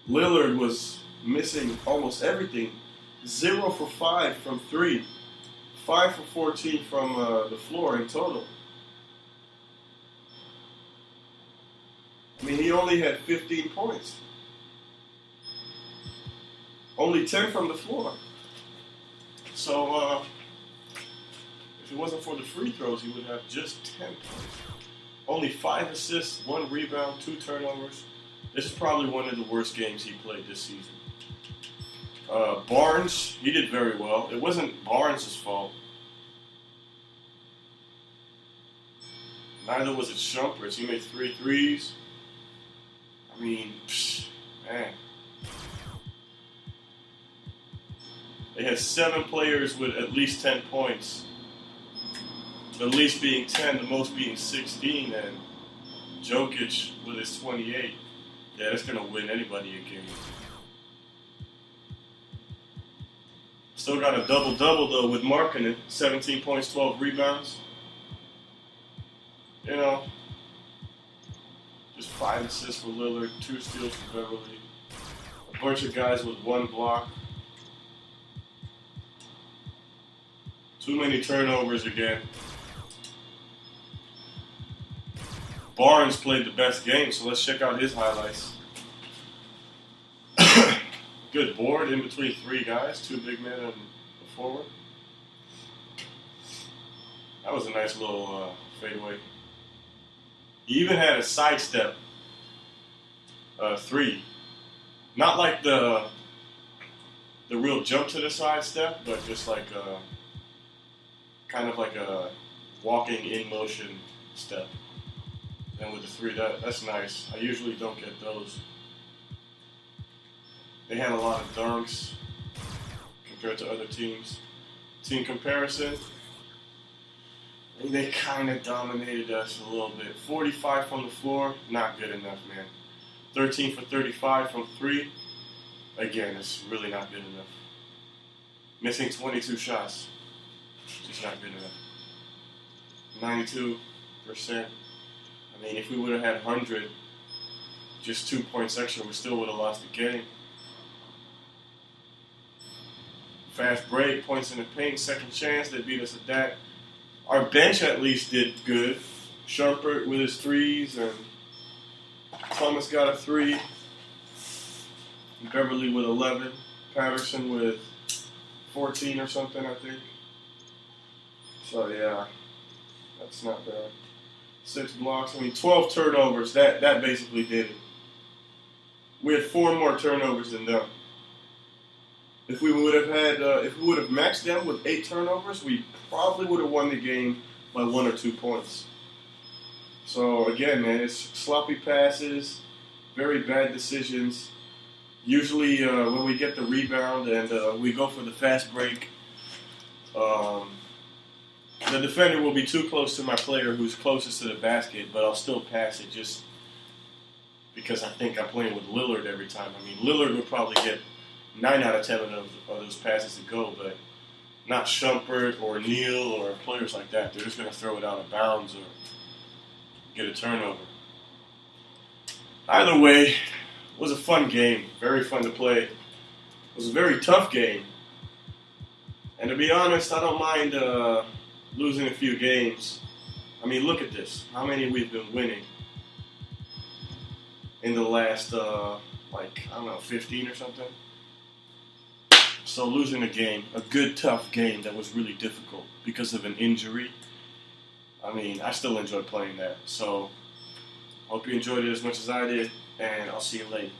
Lillard was missing almost everything. 0 for 5 from 3. 5 for 14 from the floor in total. He only had 15 points. Only 10 from the floor. So, if it wasn't for the free throws, he would have just 10 points. Only 5 assists, 1 rebound, 2 turnovers. This is probably one of the worst games he played this season. Barnes, he did very well. It wasn't Barnes' fault. Neither was it Shumpert's. He made 3 threes. Man. They had 7 players with at least 10 points. The least being 10, the most being 16, and Jokic with his 28. Yeah, that's going to win anybody a game. Still got a double-double, though, with Markkanen. 17 points, 12 rebounds. Just 5 assists for Lillard, 2 steals for Beverly. A bunch of guys with 1 block. Too many turnovers again. Barnes played the best game, so let's check out his highlights. Good board in between 3 guys, 2 big men and a forward. That was a nice little fadeaway. He even had a sidestep 3. Not like the real jump to the sidestep, but just like kind of like a walking in motion step. And with the 3, that's nice. I usually don't get those. They had a lot of dunks compared to other teams. Team comparison, they kind of dominated us a little bit. 45 from the floor, not good enough, man. 13 for 35 from 3. Again, it's really not good enough. Missing 22 shots, just not good enough. 92%. I mean, if we would have had 100, just 2 points extra, we still would have lost the game. Fast break, points in the paint, second chance, they beat us at that. Our bench at least did good. Shumpert with his threes, and Thomas got a 3. Beverly with 11. Patterson with 14 or something, I think. So, yeah, that's not bad. 6 blocks. I mean, 12 turnovers. That basically did it. We had 4 more turnovers than them. If we would have matched them with 8 turnovers, we probably would have won the game by 1 or 2 points. So again, man, it's sloppy passes, very bad decisions. Usually, when we get the rebound and we go for the fast break, the defender will be too close to my player who's closest to the basket, but I'll still pass it just because I think I'm playing with Lillard every time. I mean, Lillard would probably get 9 out of 10 of those passes to go, but not Shumpert or Neal or players like that. They're just going to throw it out of bounds or get a turnover. Either way, it was a fun game. Very fun to play. It was a very tough game. And to be honest, I don't mind losing a few games. I mean, look at this. How many we've been winning in the last, 15 or something. So losing a game, a good, tough game that was really difficult because of an injury, I mean, I still enjoyed playing that. So hope you enjoyed it as much as I did, and I'll see you later.